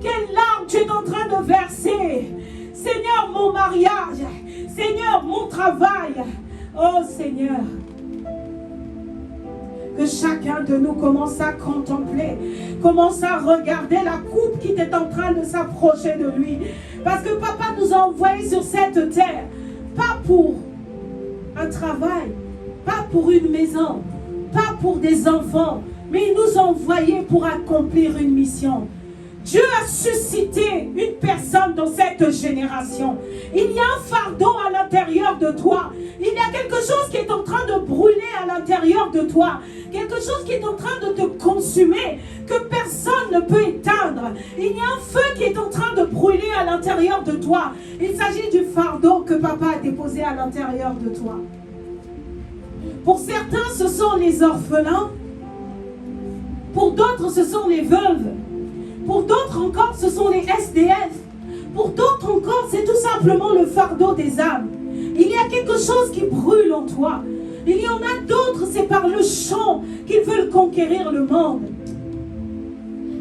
Quelles larmes tu es en train de verser? Seigneur, mon mariage. Seigneur, mon travail. Oh Seigneur. Que chacun de nous commence à contempler, commence à regarder la coupe qui est en train de s'approcher de lui. Parce que Papa nous a envoyés sur cette terre, pas pour un travail, pas pour une maison, pas pour des enfants, mais il nous a envoyés pour accomplir une mission. Dieu a suscité une personne dans cette génération. Il y a un fardeau à l'intérieur de toi. Il y a quelque chose qui est en train de brûler à l'intérieur de toi. Quelque chose qui est en train de te consumer, que personne ne peut éteindre. Il y a un feu qui est en train de brûler à l'intérieur de toi. Il s'agit du fardeau que Papa a déposé à l'intérieur de toi. Pour certains, ce sont les orphelins. Pour d'autres, ce sont les veuves. Pour d'autres encore, ce sont les SDF. Pour d'autres encore, c'est tout simplement le fardeau des âmes. Il y a quelque chose qui brûle en toi. Il y en a d'autres, c'est par le chant qu'ils veulent conquérir le monde.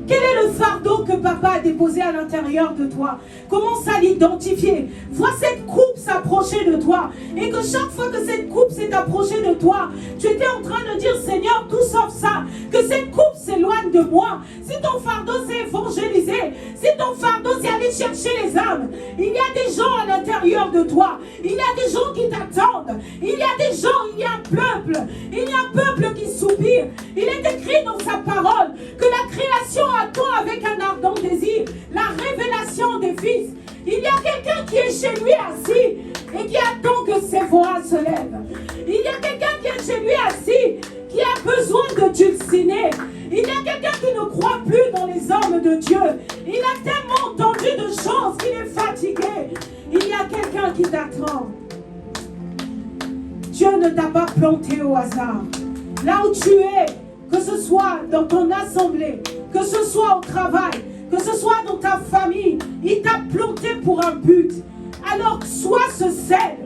Quel est le fardeau que Papa a déposé à l'intérieur de toi? Commence à l'identifier. Vois cette coupe s'approcher de toi. Et que chaque fois que cette coupe s'est approchée de toi, tu étais en train de dire, Seigneur, tout sauf ça. Que cette coupe s'éloigne de moi. Si ton fardeau c'est évangéliser, si ton fardeau c'est aller chercher les âmes, il y a des gens à l'intérieur de toi. Il y a des gens qui t'attendent. Il y a des gens, il y a un peuple. Il y a un peuple qui soupire. Il est écrit dans sa parole que la création attend avec un ardent désir la révélation des fils. Il y a quelqu'un qui est chez lui assis et qui attend que ses voix se lèvent. Il y a quelqu'un qui est chez lui assis qui a besoin de dulciner. Il y a quelqu'un qui ne croit plus dans les hommes de Dieu. Il a tellement entendu de choses qu'il est fatigué. Il y a quelqu'un qui t'attend. Dieu ne t'a pas planté au hasard. Là où tu es, que ce soit dans ton assemblée, que ce soit au travail, que ce soit dans ta famille, il t'a planté pour un but. Alors sois ce sel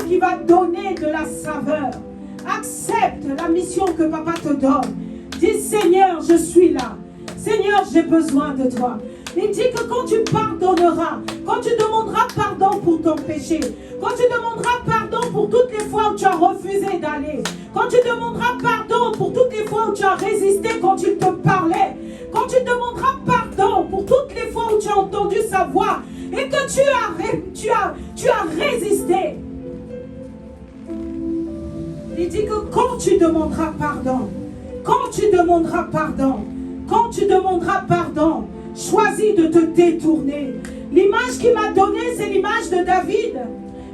qui va donner de la saveur. Accepte la mission que Papa te donne. Dis, Seigneur, je suis là. Seigneur, j'ai besoin de toi. Il dit que quand tu pardonneras, quand tu demanderas pardon pour ton péché, quand tu demanderas pardon pour toutes les fois où tu as refusé d'aller, quand tu demanderas pardon pour toutes les fois où tu as résisté quand il te parlait, quand tu demanderas pardon pour toutes les fois où tu as entendu sa voix et que tu as résisté, il dit que quand tu demanderas pardon, choisis de te détourner. L'image qu'il m'a donnée, c'est l'image de David,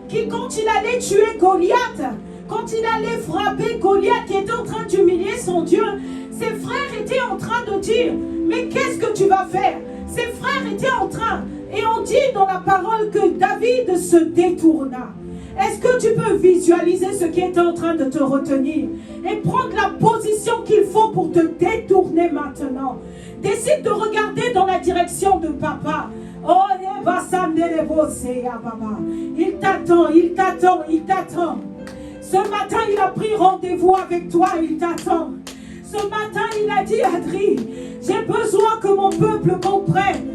qui quand il allait tuer Goliath, quand il allait frapper Goliath, qui était en train d'humilier son Dieu, ses frères étaient en train de dire, mais qu'est-ce que tu vas faire? Ses frères étaient en train, et on dit dans la parole que David se détourna. Est-ce que tu peux visualiser ce qui est en train de te retenir et prendre la position qu'il faut pour te détourner maintenant? Décide de regarder dans la direction de Papa. Oh, il t'attend, il t'attend, il t'attend. Ce matin, il a pris rendez-vous avec toi, il t'attend. Ce matin, il a dit, Adri, j'ai besoin que mon peuple comprenne.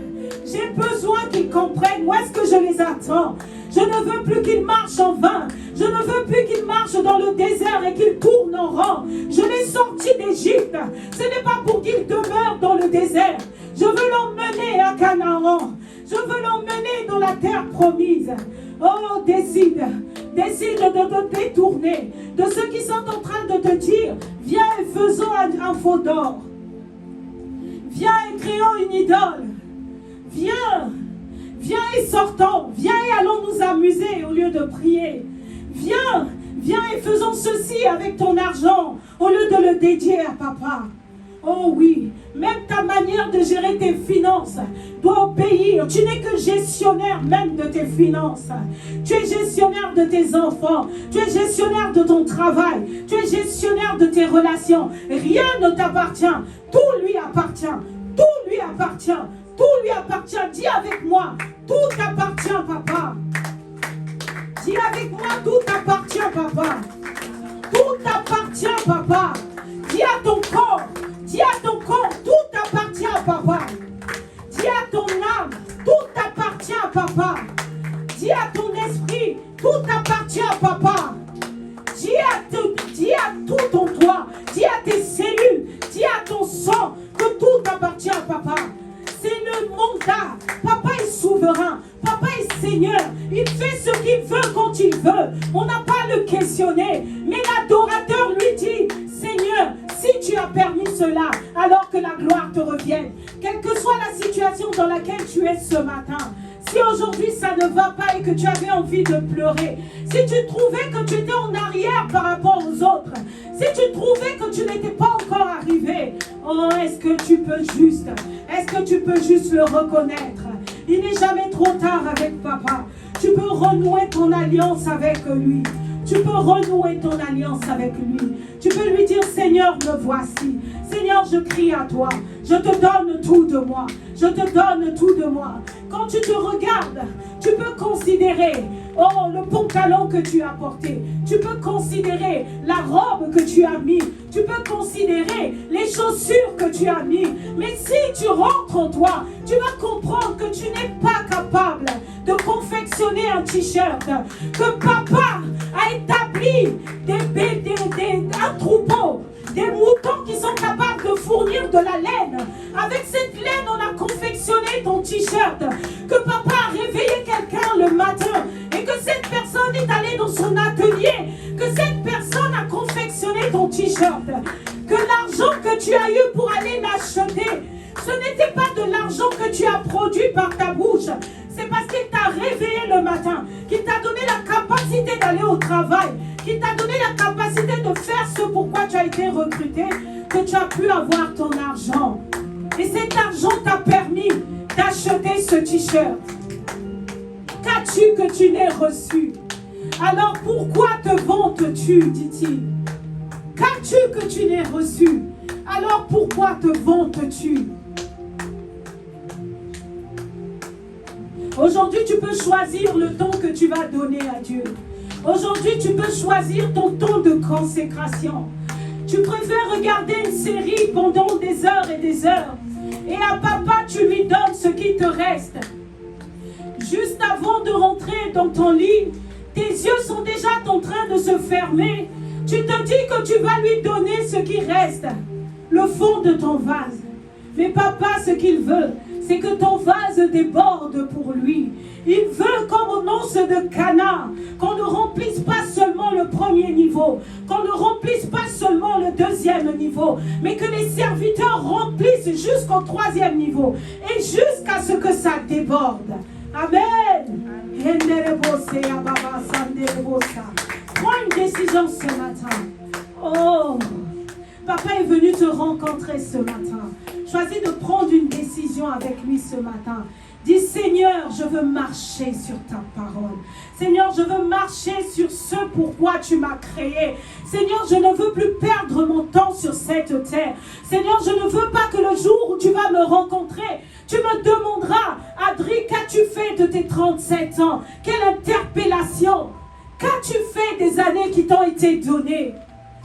J'ai besoin qu'ils comprennent où est-ce que je les attends. Je ne veux plus qu'ils marchent en vain. Je ne veux plus qu'ils marchent dans le désert et qu'ils tournent en rond. Je l'ai sorti d'Égypte. Ce n'est pas pour qu'ils demeurent dans le désert. Je veux l'emmener à Canaan. Je veux l'emmener dans la terre promise. Oh, décide de te détourner de ceux qui sont en train de te dire, viens et faisons un faux d'or. Viens et créons une idole. Viens et sortons. Viens et allons nous amuser au lieu de prier. Viens et faisons ceci avec ton argent au lieu de le dédier à Papa. Oh oui, même ta manière de gérer tes finances doit obéir. Tu n'es que gestionnaire même de tes finances. Tu es gestionnaire de tes enfants. Tu es gestionnaire de ton travail. Tu es gestionnaire de tes relations. Rien ne t'appartient. Tout lui appartient. Tout lui appartient. Tout lui appartient. Dis avec moi, tout t'appartient, papa. Dis avec moi, tout t'appartient, papa. Tout t'appartient, papa. Dis à ton corps, tout t'appartient, papa. Dis à ton âme, tout t'appartient, papa. Dis à ton esprit, tout t'appartient, papa. Dis à tout ton toit, dis à tes cellules, dis à ton sang que tout t'appartient, papa. C'est le mandat. Papa est souverain. Papa est Seigneur. Il fait ce qu'il veut quand il veut. On n'a pas à le questionner. Mais l'adorateur lui dit, Seigneur, si tu as permis cela, alors que la gloire te revienne. Quelle que soit la situation dans laquelle tu es ce matin, si aujourd'hui ça ne va pas et que tu avais envie de pleurer, si tu trouvais que tu étais en arrière par rapport aux autres, si tu trouvais que tu n'étais pas encore arrivé, oh, est-ce que tu peux juste le reconnaître? Il n'est jamais trop tard avec papa. Tu peux renouer ton alliance avec lui. Tu peux renouer ton alliance avec lui. Tu peux lui dire, Seigneur, me voici. Seigneur, je crie à toi. Je te donne tout de moi. Je te donne tout de moi. Quand tu te regardes, tu peux considérer, oh, le pantalon que tu as porté. Tu peux considérer la robe que tu as mis. Tu peux considérer les chaussures que tu as mis. Mais si tu rentres en toi, tu vas comprendre que tu n'es pas capable de confectionner un t-shirt. Que papa a établi un troupeau, des moutons qui sont capables de fournir de la laine. Avec cette laine, on a confectionné ton t-shirt. Que papa a réveillé quelqu'un le matin et que cette personne est allée dans son atelier. Que cette personne a confectionné ton t-shirt. Que l'argent que tu as eu pour aller l'acheter, ce n'était pas de l'argent que tu as produit par ta bouche. C'est parce qu'il t'a réveillé le matin, qu'il t'a donné la capacité d'aller au travail, qu'il t'a donné la capacité de faire ce pourquoi tu as été recruté, que tu as pu avoir ton argent. Et cet argent t'a permis d'acheter ce t-shirt. Qu'as-tu que tu n'aies reçu? Alors pourquoi te vantes-tu, dit-il? Qu'as-tu que tu n'aies reçu? Alors pourquoi te vantes-tu? Aujourd'hui, tu peux choisir le temps que tu vas donner à Dieu. Aujourd'hui, tu peux choisir ton temps de consécration. Tu préfères regarder une série pendant des heures et des heures. Et à papa, tu lui donnes ce qui te reste. Juste avant de rentrer dans ton lit, tes yeux sont déjà en train de se fermer. Tu te dis que tu vas lui donner ce qui reste, le fond de ton vase. Mais papa, ce qu'il veut, c'est que ton vase déborde pour lui. Il veut, comme au nonce de Cana, qu'on ne remplisse pas seulement le premier niveau, qu'on ne remplisse pas seulement le deuxième niveau, mais que les serviteurs remplissent jusqu'au troisième niveau et jusqu'à ce que ça déborde. Amen. Prends une décision ce matin. Oh, papa est venu te rencontrer ce matin. Choisis de prendre une décision avec lui ce matin. Dis, Seigneur, je veux marcher sur ta parole. Seigneur, je veux marcher sur ce pourquoi tu m'as créé. Seigneur, je ne veux plus perdre mon temps sur cette terre. Seigneur, je ne veux pas que le jour où tu vas me rencontrer, tu me demanderas, Adri, qu'as-tu fait de tes 37 ans? Quelle interpellation? Qu'as-tu fait des années qui t'ont été données?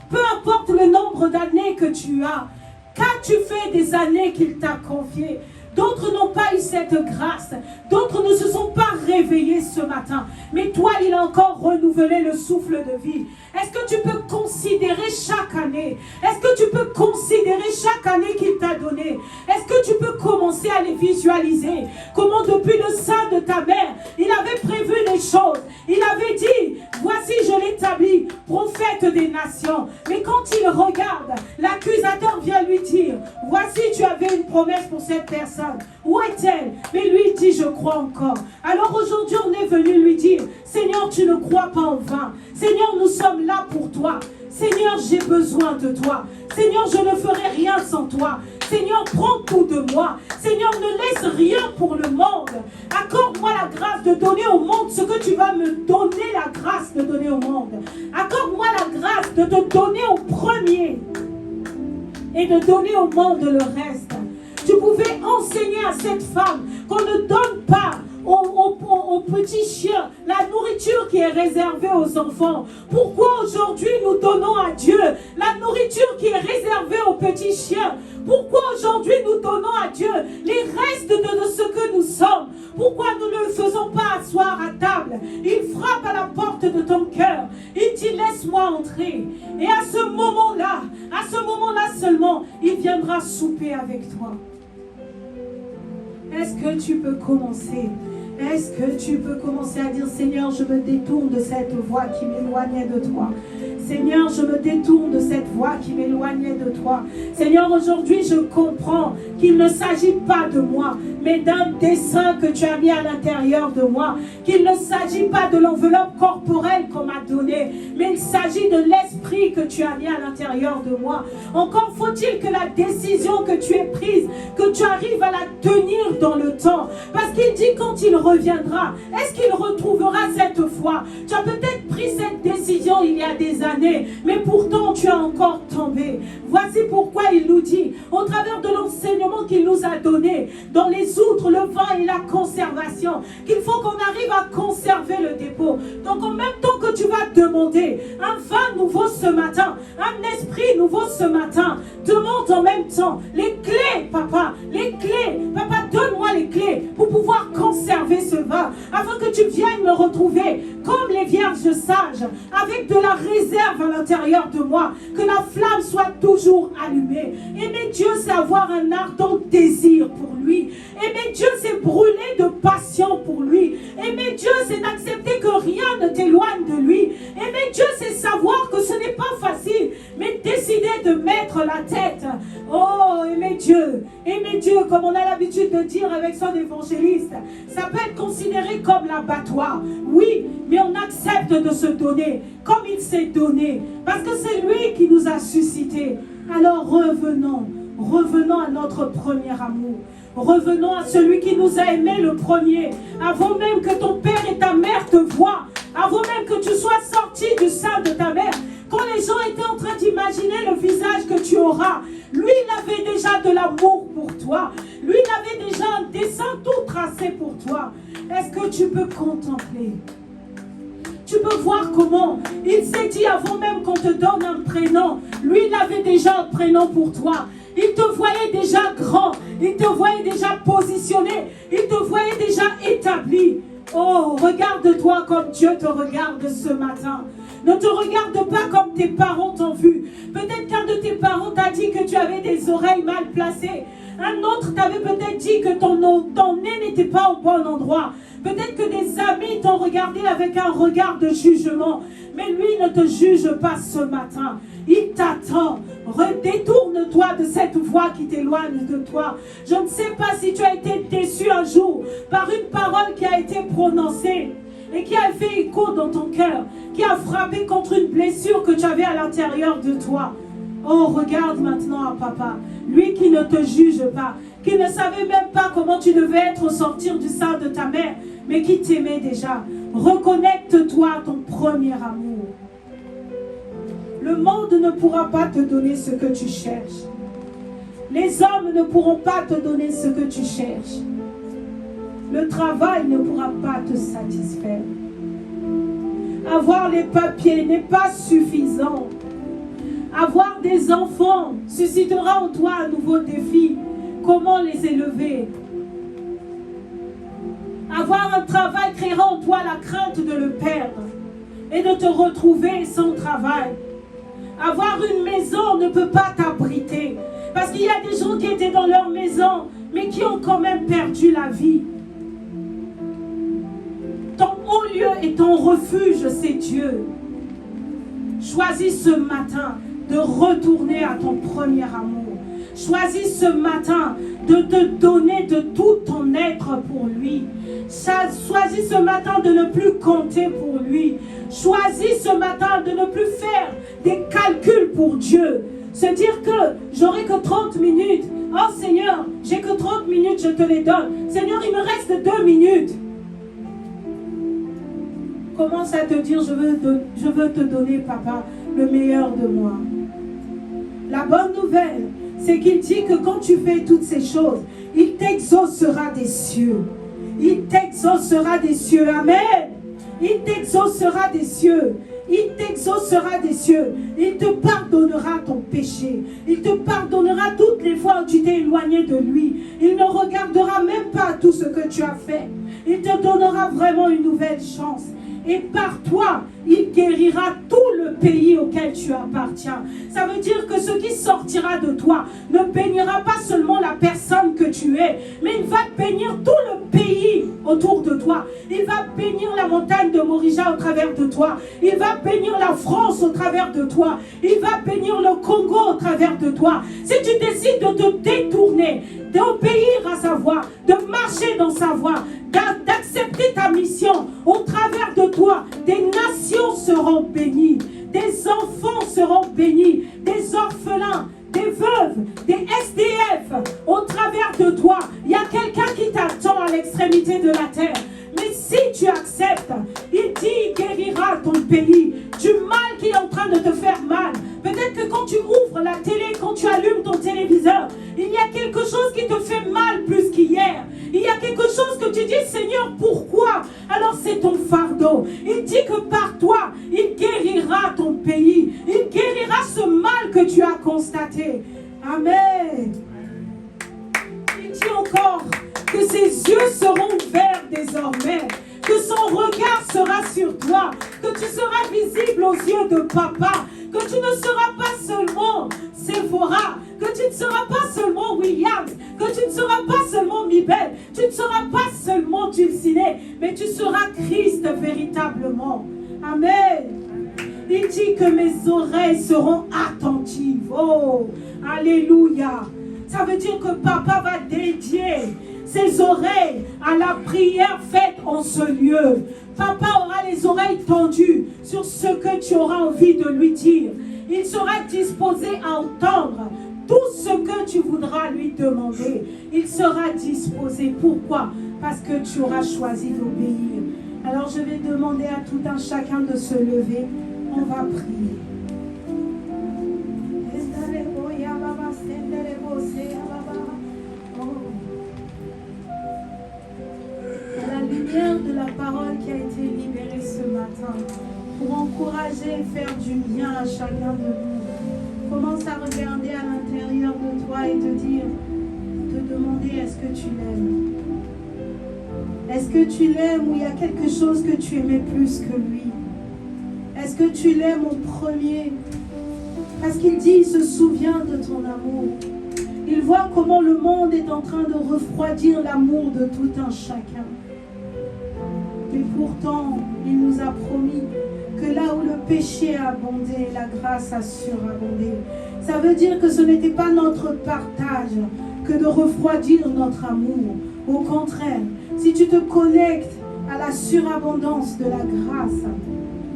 Peu importe le nombre d'années que tu as, qu'as-tu fait des années qu'il t'a confiées? D'autres n'ont pas eu cette grâce. D'autres ne se sont pas réveillés ce matin. Mais toi, il a encore renouvelé le souffle de vie. Est-ce que tu peux considérer chaque année? Est-ce que tu peux considérer chaque année qu'il t'a donné? Est-ce que tu peux commencer à les visualiser? Comment depuis le sein de ta mère, il avait prévu les choses. Il avait dit, voici je l'établis, prophète des nations. Mais quand il regarde, l'accusateur vient lui dire, voici tu avais une promesse pour cette personne. Où est-elle? Mais lui dit, je crois encore. Alors aujourd'hui, on est venu lui dire, Seigneur, tu ne crois pas en vain. Seigneur, nous sommes là pour toi. Seigneur, j'ai besoin de toi. Seigneur, je ne ferai rien sans toi. Seigneur, prends tout de moi. Seigneur, ne laisse rien pour le monde. Accorde-moi la grâce de donner au monde ce que tu vas me donner la grâce de donner au monde. Accorde-moi la grâce de te donner au premier et de donner au monde le reste. Tu pouvais enseigner à cette femme qu'on ne donne pas aux petits chiens la nourriture qui est réservée aux enfants. Pourquoi aujourd'hui nous donnons à Dieu la nourriture qui est réservée aux petits chiens? Pourquoi aujourd'hui nous donnons à Dieu les restes de ce que nous sommes? Pourquoi nous ne le faisons pas asseoir à table? Il frappe à la porte de ton cœur. Il dit laisse-moi entrer. Et à ce moment-là seulement, il viendra souper avec toi. Est-ce que tu peux commencer? Est-ce que tu peux commencer à dire Seigneur, je me détourne de cette voie qui m'éloignait de toi. Seigneur, je me détourne de cette voie qui m'éloignait de toi. Seigneur, aujourd'hui, je comprends qu'il ne s'agit pas de moi, mais d'un dessein que tu as mis à l'intérieur de moi. Qu'il ne s'agit pas de l'enveloppe corporelle qu'on m'a donnée, mais il s'agit de l'esprit que tu as mis à l'intérieur de moi. Encore faut-il que la décision que tu aies prise, que tu arrives à la tenir dans le temps. Parce qu'il dit quand il reviendra, est-ce qu'il retrouvera cette foi? Tu as peut-être pris cette décision il y a des années, mais pourtant tu as encore tombé. Voici pourquoi il nous dit, au travers de l'enseignement qu'il nous a donné, dans les outres, le vin et la conservation, qu'il faut qu'on arrive à conserver le dépôt. Donc en même temps que tu vas demander un vin nouveau ce matin, un esprit nouveau ce matin, demande en même temps les clés, papa, les clés. Papa, donne-moi les clés pour pouvoir conserver ce vin, afin que tu viennes me retrouver comme les vierges sages, avec de la réserve à l'intérieur de moi, que la flamme soit toujours allumée. Aimer Dieu, c'est avoir un ardent désir pour lui. Aimer Dieu, c'est brûler de passion pour lui. Aimer Dieu, c'est d'accepter que rien ne t'éloigne de lui. Aimer Dieu, c'est savoir que ce n'est pas facile, mais décider de mettre la tête. Oh, aimer Dieu, comme on a l'habitude de dire avec son évangéliste, ça peut être considéré comme l'abattoir. Oui, mais on accepte de se donner comme il s'est donné, parce que c'est lui qui nous a suscités. Alors revenons à notre premier amour. Revenons à celui qui nous a aimés le premier, avant même que ton père et ta mère te voient, avant même que tu sois sorti du sein de ta mère. Quand les gens étaient en train d'imaginer le visage que tu auras, lui, il avait déjà de l'amour pour toi. Lui, il avait déjà un dessein tout tracé pour toi. Est-ce que tu peux contempler? Tu peux voir comment il s'est dit avant même qu'on te donne un prénom. Lui, il avait déjà un prénom pour toi. Il te voyait déjà grand. Il te voyait déjà positionné. Il te voyait déjà établi. Oh, regarde-toi comme Dieu te regarde ce matin. Ne te regarde pas comme tes parents t'ont vu. Peut-être qu'un de tes parents t'a dit que tu avais des oreilles mal placées. Un autre t'avait peut-être dit que ton nez n'était pas au bon endroit. Peut-être que des amis t'ont regardé avec un regard de jugement. Mais lui ne te juge pas ce matin. Il t'attend. Détourne-toi de cette voix qui t'éloigne de toi. Je ne sais pas si tu as été déçu un jour par une parole qui a été prononcée et qui a fait écho dans ton cœur, qui a frappé contre une blessure que tu avais à l'intérieur de toi. Oh, regarde maintenant à papa, lui qui ne te juge pas, qui ne savait même pas comment tu devais être au sortir du sein de ta mère, mais qui t'aimait déjà. Reconnecte-toi à ton premier amour. Le monde ne pourra pas te donner ce que tu cherches. Les hommes ne pourront pas te donner ce que tu cherches. Le travail ne pourra pas te satisfaire. Avoir les papiers n'est pas suffisant. Avoir des enfants suscitera en toi un nouveau défi. Comment les élever? Avoir un travail créera en toi la crainte de le perdre et de te retrouver sans travail. Avoir une maison ne peut pas t'abriter. Parce qu'il y a des gens qui étaient dans leur maison, mais qui ont quand même perdu la vie. Ton haut lieu et ton refuge, c'est Dieu. Choisis ce matin de retourner à ton premier amour. Choisis ce matin de te donner de tout ton être pour lui. Choisis ce matin de ne plus compter pour lui. Choisis ce matin de ne plus faire des calculs pour Dieu. Se dire que j'aurai que 30 minutes. Oh Seigneur, j'ai que 30 minutes, je te les donne. Seigneur, il me reste 2 minutes. Commence à te dire, je veux te donner, papa, le meilleur de moi. La bonne nouvelle, c'est qu'il dit que quand tu fais toutes ces choses, il t'exaucera des cieux. Il t'exaucera des cieux. Amen. Il t'exaucera des cieux. Il t'exaucera des cieux. Il te pardonnera ton péché. Il te pardonnera toutes les fois où tu t'es éloigné de lui. Il ne regardera même pas tout ce que tu as fait. Il te donnera vraiment une nouvelle chance. Et par toi, il guérira tout le pays auquel tu appartiens. Ça veut dire que ce qui sortira de toi ne bénira pas seulement la personne que tu es, mais il va bénir tout le pays autour de toi. Il va bénir la montagne de Morija au travers de toi. Il va bénir la France au travers de toi. Il va bénir le Congo au travers de toi. Si tu décides de te détourner, d'obéir à sa voix, de marcher dans sa voix, d'accepter ta mission, au travers de toi, des nations seront bénies, des enfants seront bénis, des orphelins, des veuves, des SDF, au travers de toi. Il y a quelqu'un qui t'attend à l'extrémité de la terre. Mais si tu acceptes, il dit, il guérira ton pays du mal qui est en train de te faire mal. Peut-être que quand tu ouvres la télé, quand tu allumes ton téléviseur, il y a quelque chose qui te fait mal plus qu'hier. Il y a quelque chose que tu dis, Seigneur, pourquoi? Alors c'est ton fardeau. Il dit que par toi, il guérira ton pays. Il guérira ce mal que tu as constaté. Amen. Il dit encore que ses yeux seront ouverts désormais, que son regard sera sur toi, que tu seras visible aux yeux de papa, que tu ne seras pas seulement Sephora, que tu ne seras pas seulement Williams, que tu ne seras pas seulement Mibel, tu ne seras pas seulement Dulcinée, mais tu seras Christ véritablement. Amen. Il dit que mes oreilles seront attentives. Oh, alléluia. Ça veut dire que papa va dédier ses oreilles à la prière faite en ce lieu. Papa aura les oreilles tendues sur ce que tu auras envie de lui dire. Il sera disposé à entendre tout ce que tu voudras lui demander. Il sera disposé. Pourquoi? Parce que tu auras choisi d'obéir. Alors je vais demander à tout un chacun de se lever. On va prier. À la lumière de la parole qui a été libérée ce matin, pour encourager et faire du bien à chacun de nous, commence à regarder à l'intérieur de toi et te demander, est-ce que tu l'aimes? Est-ce que tu l'aimes ou il y a quelque chose que tu aimais plus que lui? Est-ce que tu l'aimes au premier? Parce qu'il dit, il se souvient de ton amour. Il voit comment le monde est en train de refroidir l'amour de tout un chacun. Mais pourtant, il nous a promis que là où le péché a abondé, la grâce a surabondé. Ça veut dire que ce n'était pas notre partage que de refroidir notre amour. Au contraire, si tu te connectes à la surabondance de la grâce,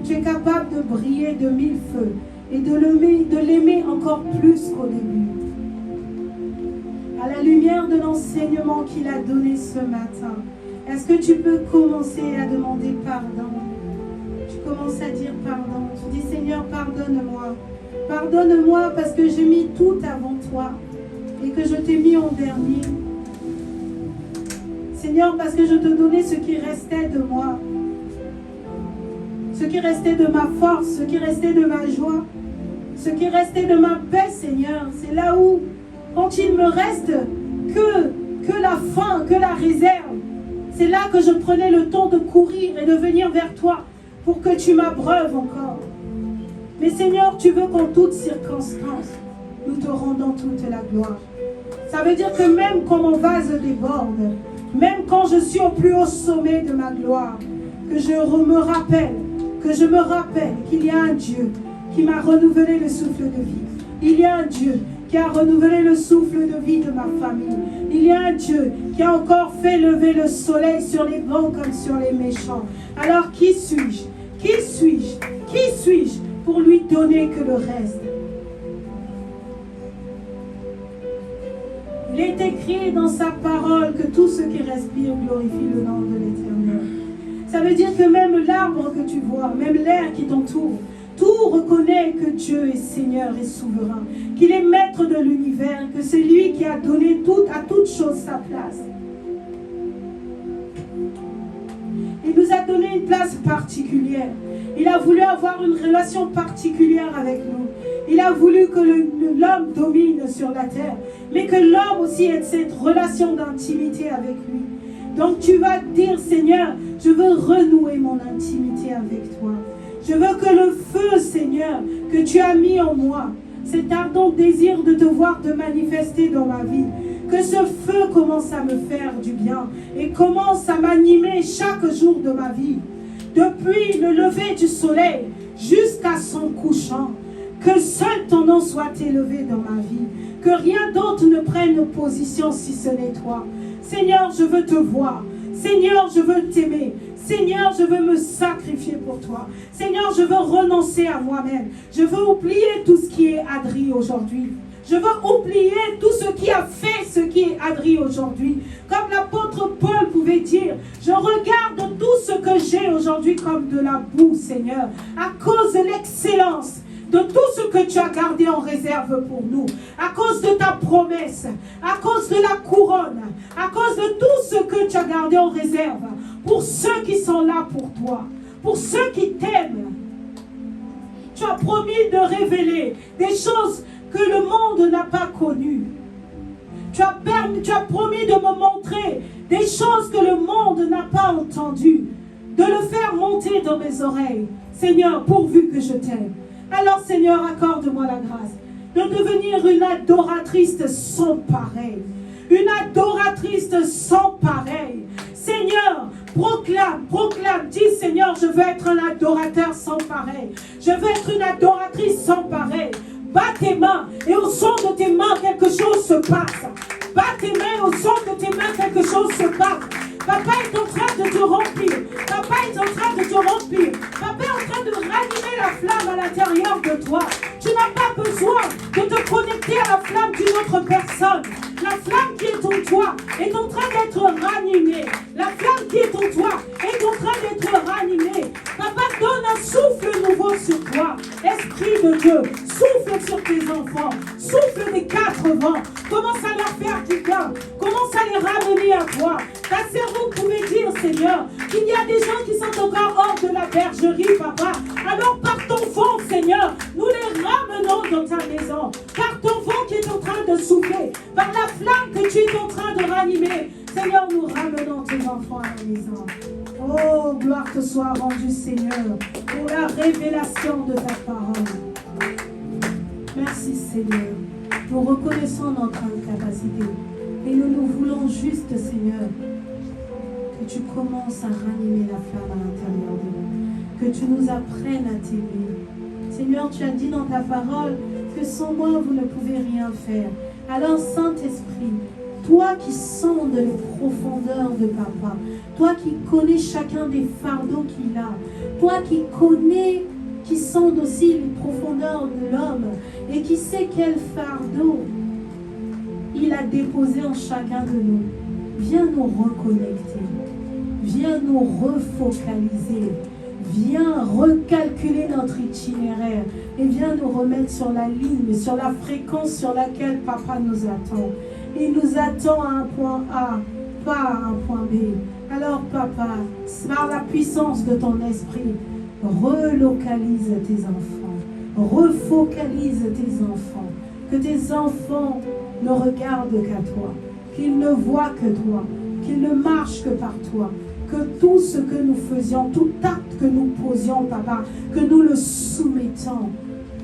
tu es capable de briller de 1000 feux et de l'aimer encore plus qu'au début. À la lumière de l'enseignement qu'il a donné ce matin, est-ce que tu peux commencer à demander pardon? Tu commences à dire pardon. Tu dis, Seigneur, pardonne-moi. Pardonne-moi parce que j'ai mis tout avant toi et que je t'ai mis en dernier. Seigneur, parce que je te donnais ce qui restait de moi. Ce qui restait de ma force, ce qui restait de ma joie, ce qui restait de ma paix, Seigneur. C'est là où, quand il me reste que la faim, que la réserve, c'est là que je prenais le temps de courir et de venir vers toi pour que tu m'abreuves encore. Mais Seigneur, tu veux qu'en toutes circonstances, nous te rendons toute la gloire. Ça veut dire que même quand mon vase déborde, même quand je suis au plus haut sommet de ma gloire, que je me rappelle qu'il y a un Dieu qui m'a renouvelé le souffle de vie. Il y a un Dieu qui a renouvelé le souffle de vie de ma famille. Il y a un Dieu qui a encore fait lever le soleil sur les bons comme sur les méchants. Alors qui suis-je? Qui suis-je? Qui suis-je pour lui donner que le reste? Il est écrit dans sa parole que tout ce qui respire glorifie le nom de l'Éternel. Ça veut dire que même l'arbre que tu vois, même l'air qui t'entoure, tout reconnaît que Dieu est Seigneur et souverain, qu'il est maître de l'univers, que c'est lui qui a donné à toute chose sa place. Il nous a donné une place particulière. Il a voulu avoir une relation particulière avec nous. Il a voulu que l'homme domine sur la terre, mais que l'homme aussi ait cette relation d'intimité avec lui. Donc tu vas dire, Seigneur, je veux renouer mon intimité avec toi. Je veux que le feu, Seigneur, que tu as mis en moi, cet ardent désir de te voir te manifester dans ma vie, que ce feu commence à me faire du bien et commence à m'animer chaque jour de ma vie. Depuis le lever du soleil jusqu'à son couchant, que seul ton nom soit élevé dans ma vie, que rien d'autre ne prenne position si ce n'est toi. Seigneur, je veux te voir. Seigneur, je veux t'aimer. Seigneur, je veux me sacrifier pour toi. Seigneur, je veux renoncer à moi-même. Je veux oublier tout ce qui est adri aujourd'hui. Je veux oublier tout ce qui a fait ce qui est adri aujourd'hui. Comme l'apôtre Paul pouvait dire, je regarde tout ce que j'ai aujourd'hui comme de la boue, Seigneur, à cause de l'excellence de tout ce que tu as gardé en réserve pour nous, à cause de ta promesse, à cause de la couronne, à cause de tout ce que tu as gardé en réserve, pour ceux qui sont là pour toi, pour ceux qui t'aiment. Tu as promis de révéler des choses que le monde n'a pas connues. Tu as promis de me montrer des choses que le monde n'a pas entendues, de le faire monter dans mes oreilles. Seigneur, pourvu que je t'aime. Alors, Seigneur, accorde-moi la grâce de devenir une adoratrice sans pareil. Une adoratrice sans pareil. Seigneur, proclame, dis Seigneur, je veux être un adorateur sans pareil. Je veux être une adoratrice sans pareil. Bats tes mains et au son de tes mains, quelque chose se passe. Bats tes mains, au son de tes mains, quelque chose se passe. Papa est en train de te remplir. Papa est en train de te remplir. Papa est en train de rallumer la flamme à l'intérieur de toi. Tu n'as pas besoin de te connecter à la flamme d'une autre personne. La flamme qui est en toi est en train d'être ranimée. La flamme qui est en toi est en train d'être ranimée. Papa, donne un souffle nouveau sur toi. Esprit de Dieu, souffle sur tes enfants. Souffle des 4 vents. Commence à leur faire du bien. Commence à les ramener à toi. Ta cerveau pouvait dire, Seigneur, qu'il y a des gens qui sont encore hors de la bergerie, Papa. Alors par ton vent, Seigneur, nous les ramenons dans ta maison. Par ton vent qui est en train de souffler. Par la flamme que tu es en train de ranimer. Seigneur, nous ramenons tes enfants à la maison. Oh, gloire te soit rendue, Seigneur, pour la révélation de ta parole. Merci, Seigneur. Nous reconnaissons notre incapacité. Et nous voulons juste, Seigneur, que tu commences à ranimer la flamme à l'intérieur de nous. Que tu nous apprennes à t'aimer. Seigneur, tu as dit dans ta parole que sans moi, vous ne pouvez rien faire. Alors, Saint-Esprit, toi qui sondes les profondeurs de Papa, toi qui connais chacun des fardeaux qu'il a, toi qui connais, qui sonde aussi les profondeurs de l'homme et qui sait quel fardeau il a déposé en chacun de nous, viens nous reconnecter, viens nous refocaliser, viens recalculer notre itinéraire et viens nous remettre sur la ligne, sur la fréquence sur laquelle Papa nous attend. Il nous attend à un point A, pas à un point B. Alors Papa, par la puissance de ton esprit, relocalise tes enfants, refocalise tes enfants, que tes enfants ne regardent qu'à toi, qu'ils ne voient que toi, qu'ils ne marchent que par toi, que tout ce que nous faisions, tout acte que nous posions, Papa, que nous le soumettons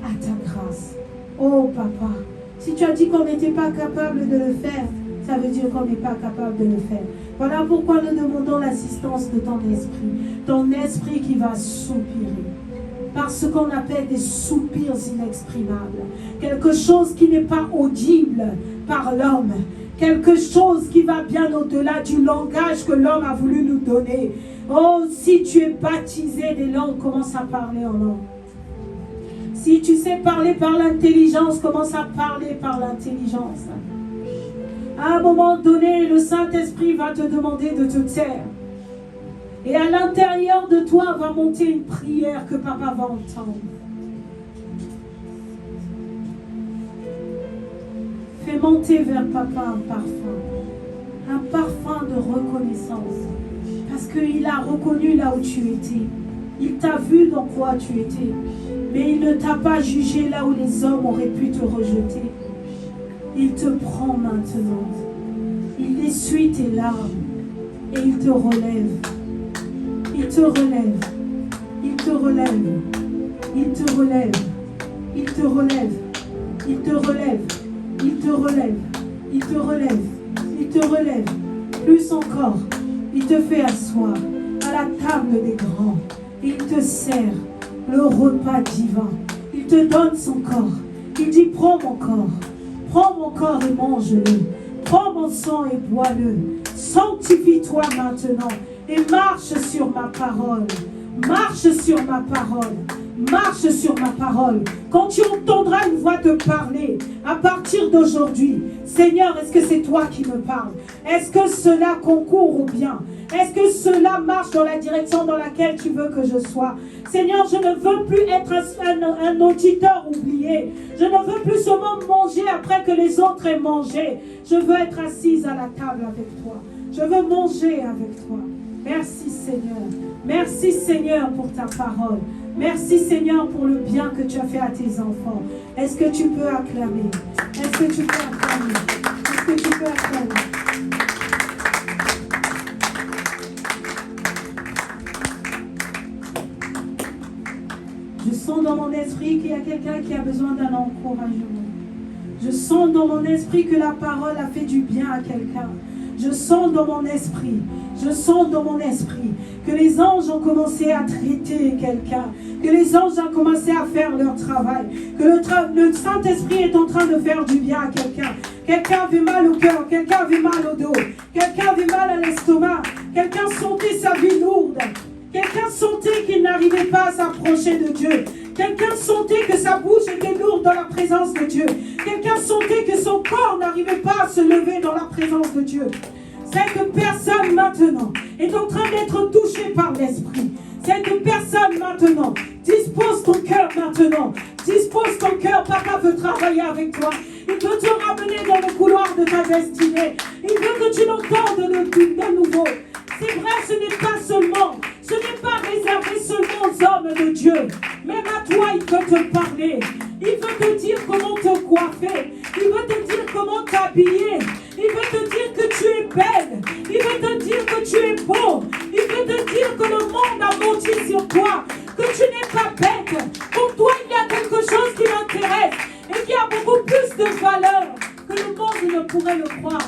à ta grâce. Oh Papa, si tu as dit qu'on n'était pas capable de le faire, ça veut dire qu'on n'est pas capable de le faire. Voilà pourquoi nous demandons l'assistance de ton esprit qui va soupirer. par ce qu'on appelle des soupirs inexprimables. Quelque chose qui n'est pas audible par l'homme. Quelque chose qui va bien au-delà du langage que l'homme a voulu nous donner. Oh, si tu es baptisé des langues, commence à parler en langue. Si tu sais parler par l'intelligence, commence à parler par l'intelligence. À un moment donné, le Saint-Esprit va te demander de te taire. Et à l'intérieur de toi va monter une prière que papa va entendre. Fais monter vers papa un parfum de reconnaissance. Parce qu'il a reconnu là où tu étais. Il t'a vu dans quoi tu étais. Mais il ne t'a pas jugé là où les hommes auraient pu te rejeter. Il te prend maintenant. Il essuie tes larmes. Et il te relève. Il te relève. Il te relève. Il te relève. Il te relève. Il te relève. Il te relève. Il te relève. Il te relève. Plus encore. Il te fait asseoir à la table des grands. Il te sert le repas divin. Il te donne son corps. Il dit, prends mon corps. Prends mon corps et mange-le. Prends mon sang et bois-le. Sanctifie-toi maintenant et marche sur ma parole. Marche sur ma parole. Marche sur ma parole. Quand tu entendras une voix te parler, à partir d'aujourd'hui, Seigneur, est-ce que c'est toi qui me parles? Est-ce que cela concourt au bien? Est-ce que cela marche dans la direction dans laquelle tu veux que je sois? Seigneur, je ne veux plus être un auditeur oublié. Je ne veux plus seulement manger après que les autres aient mangé. Je veux être assise à la table avec toi. Je veux manger avec toi. Merci Seigneur. Merci Seigneur pour ta parole. Merci Seigneur pour le bien que tu as fait à tes enfants. Est-ce que tu peux acclamer? Est-ce que tu peux acclamer? Est-ce que tu peux acclamer? Je sens dans mon esprit qu'il y a quelqu'un qui a besoin d'un encouragement. Je sens dans mon esprit que la parole a fait du bien à quelqu'un. Je sens dans mon esprit que les anges ont commencé à traiter quelqu'un, que les anges ont commencé à faire leur travail, que le Saint-Esprit est en train de faire du bien à quelqu'un. Quelqu'un avait mal au cœur, quelqu'un avait mal au dos, quelqu'un avait mal à l'estomac, quelqu'un sentait sa vie lourde, quelqu'un sentait qu'il n'arrivait pas à s'approcher de Dieu. Quelqu'un sentait que sa bouche était lourde dans la présence de Dieu. Quelqu'un sentait que son corps n'arrivait pas à se lever dans la présence de Dieu. Cette personne maintenant est en train d'être touchée par l'Esprit. Cette personne maintenant, dispose ton cœur maintenant. Dispose ton cœur, papa veut travailler avec toi. Il veut te ramener dans le couloir de ta destinée. Il veut que tu l'entendes de nouveau. C'est vrai, ce n'est pas réservé seulement aux hommes de Dieu. Même à toi, il veut te parler. Il veut te dire comment te coiffer. Il veut te dire comment t'habiller. Il veut te dire que tu es belle. Il veut te dire que tu es beau. Il veut te dire que le monde a menti sur toi. Que tu n'es pas bête. Pour toi, il y a quelque chose qui m'intéresse. Et qui a beaucoup plus de valeur que le monde ne pourrait le croire.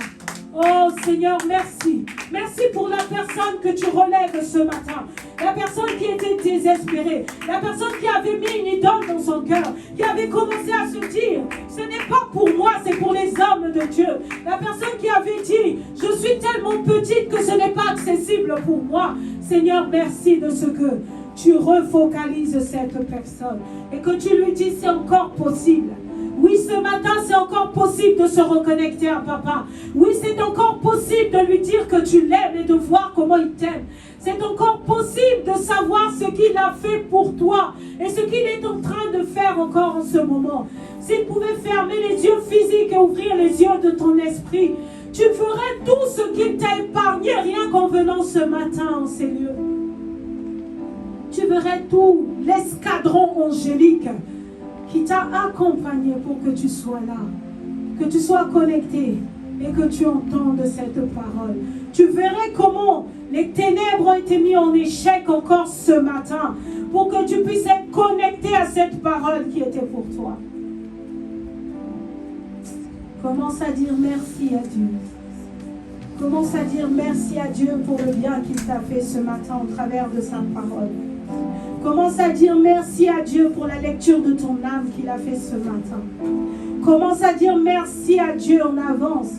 Oh Seigneur, merci. Merci pour la personne que tu relèves ce matin. La personne qui était désespérée. La personne qui avait mis une idole dans son cœur. Qui avait commencé à se dire, ce n'est pas pour moi, c'est pour les hommes de Dieu. La personne qui avait dit, je suis tellement petite que ce n'est pas accessible pour moi. Seigneur, merci de ce que tu refocalises cette personne. Et que tu lui dis, c'est encore possible. Oui, ce matin, c'est encore possible de se reconnecter à papa. Oui, c'est encore possible de lui dire que tu l'aimes et de voir comment il t'aime. C'est encore possible de savoir ce qu'il a fait pour toi et ce qu'il est en train de faire encore en ce moment. S'il pouvait fermer les yeux physiques et ouvrir les yeux de ton esprit, tu ferais tout ce qu'il t'a épargné rien qu'en venant ce matin en ces lieux. Tu verrais tout l'escadron angélique qui t'a accompagné pour que tu sois là, que tu sois connecté et que tu entendes cette parole. Tu verrais comment les ténèbres ont été mis en échec encore ce matin pour que tu puisses être connecté à cette parole qui était pour toi. Commence à dire merci à Dieu. Commence à dire merci à Dieu pour le bien qu'il t'a fait ce matin au travers de sa parole. Commence à dire merci à Dieu pour la lecture de ton âme qu'il a fait ce matin. Commence à dire merci à Dieu en avance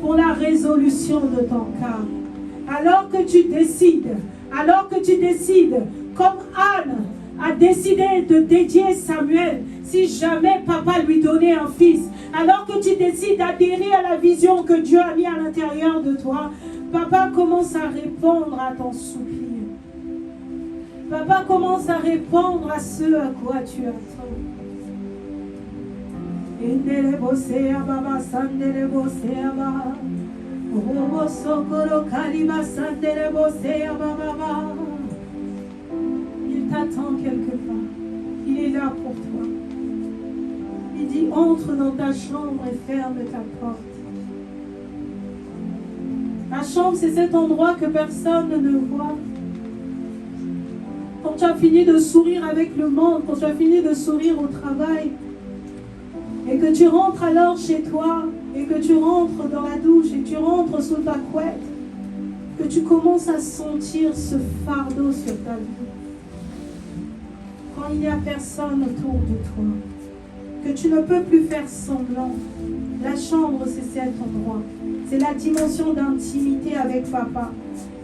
pour la résolution de ton cas. Alors que tu décides, comme Anne a décidé de dédier Samuel, si jamais papa lui donnait un fils, alors que tu décides d'adhérer à la vision que Dieu a mis à l'intérieur de toi, papa commence à répondre à ton soupir. Papa commence à répondre à ce à quoi tu attends. Il t'attend quelque part. Il est là pour toi. Il dit, entre dans ta chambre et ferme ta porte. La chambre, c'est cet endroit que personne ne voit. Quand tu as fini de sourire avec le monde, quand tu as fini de sourire au travail, et que tu rentres alors chez toi, et que tu rentres dans la douche, et que tu rentres sous ta couette, que tu commences à sentir ce fardeau sur ta vie. Quand il n'y a personne autour de toi, que tu ne peux plus faire semblant, la chambre, c'est cet endroit. C'est la dimension d'intimité avec papa.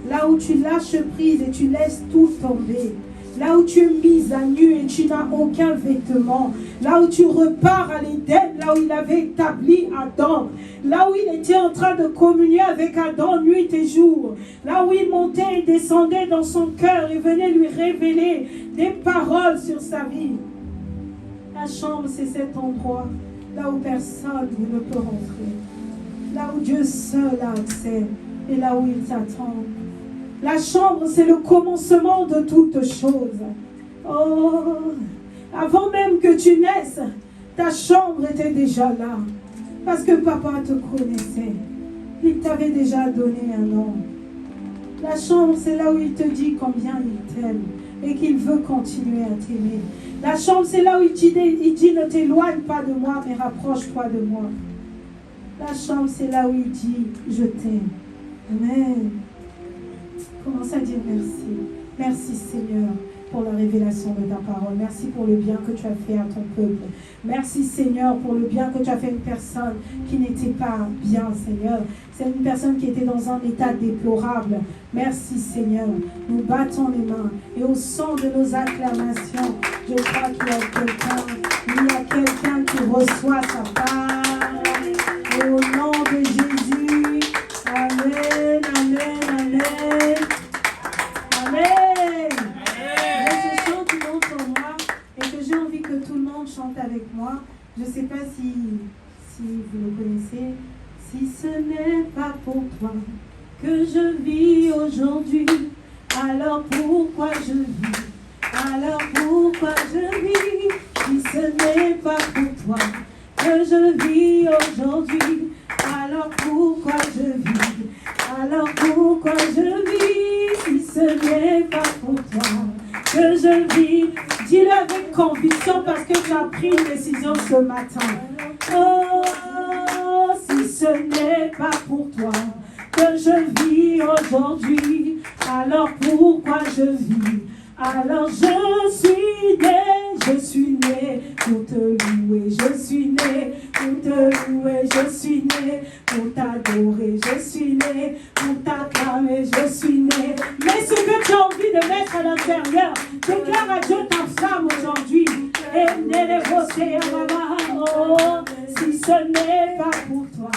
Là où tu lâches prise et tu laisses tout tomber. Là où tu es mise à nu et tu n'as aucun vêtement. Là où tu repars à l'Éden, là où il avait établi Adam. Là où il était en train de communier avec Adam nuit et jour. Là où il montait et descendait dans son cœur et venait lui révéler des paroles sur sa vie. La chambre, c'est cet endroit là où personne ne peut rentrer. Là où Dieu seul a accès et là où il t'attend. La chambre, c'est le commencement de toutes choses. Oh, avant même que tu naisses, ta chambre était déjà là. Parce que papa te connaissait. Il t'avait déjà donné un nom. La chambre, c'est là où il te dit combien il t'aime et qu'il veut continuer à t'aimer. La chambre, c'est là où il dit ne t'éloigne pas de moi, mais rapproche-toi de moi. La chambre, c'est là où il dit je t'aime. Amen. Commence à dire merci. Merci Seigneur pour la révélation de ta parole. Merci pour le bien que tu as fait à ton peuple. Merci Seigneur pour le bien que tu as fait à une personne qui n'était pas bien, Seigneur. C'est une personne qui était dans un état déplorable. Merci Seigneur. Nous battons les mains et au son de nos acclamations, je crois qu'il y a quelqu'un qui reçoit sa part. Au nom de Jésus. Amen, amen, amen. Amen. Je chante une autre moi et que j'ai envie que tout le monde chante avec moi. Je ne sais pas si vous le connaissez. Si ce n'est pas pour toi que je vis aujourd'hui, alors pourquoi je vis? Alors pourquoi je vis? Si ce n'est pas pour toi que je vis aujourd'hui, alors pourquoi je vis? Alors pourquoi je vis? Si ce n'est pas pour toi que je vis. Dis-le avec conviction parce que tu as pris une décision ce matin. Oh, si ce n'est pas pour toi que je vis aujourd'hui, alors pourquoi je vis? Alors je suis né pour te louer, je suis né pour te louer, je suis né pour t'adorer, je suis né pour t'acclamer, je suis né. Mais ce que tu as envie de mettre à l'intérieur, déclare à Dieu ta flamme aujourd'hui. Oh, si ce n'est pas pour toi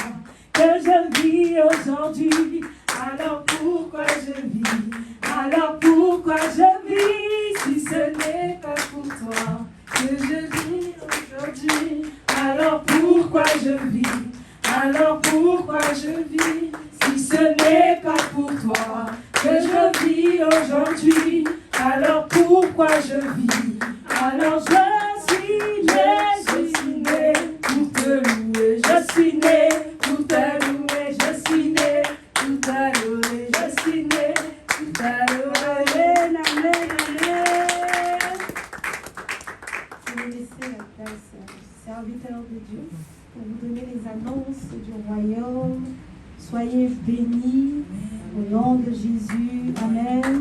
que je vis aujourd'hui, alors pourquoi je vis? Alors pourquoi je vis? Si ce n'est pas pour toi que je vis aujourd'hui, alors pourquoi je vis? Alors pourquoi je vis? Si ce n'est pas pour toi que je vis aujourd'hui, alors pourquoi je vis? Alors je suis né pour te louer, je suis né pour te louer, je suis né pour t'adorer, je suis né pour t'adorer. Amen, amen, amen. Je vais laisser la place au serviteur de Dieu pour vous donner les annonces du royaume. Soyez bénis au nom de Jésus. Amen.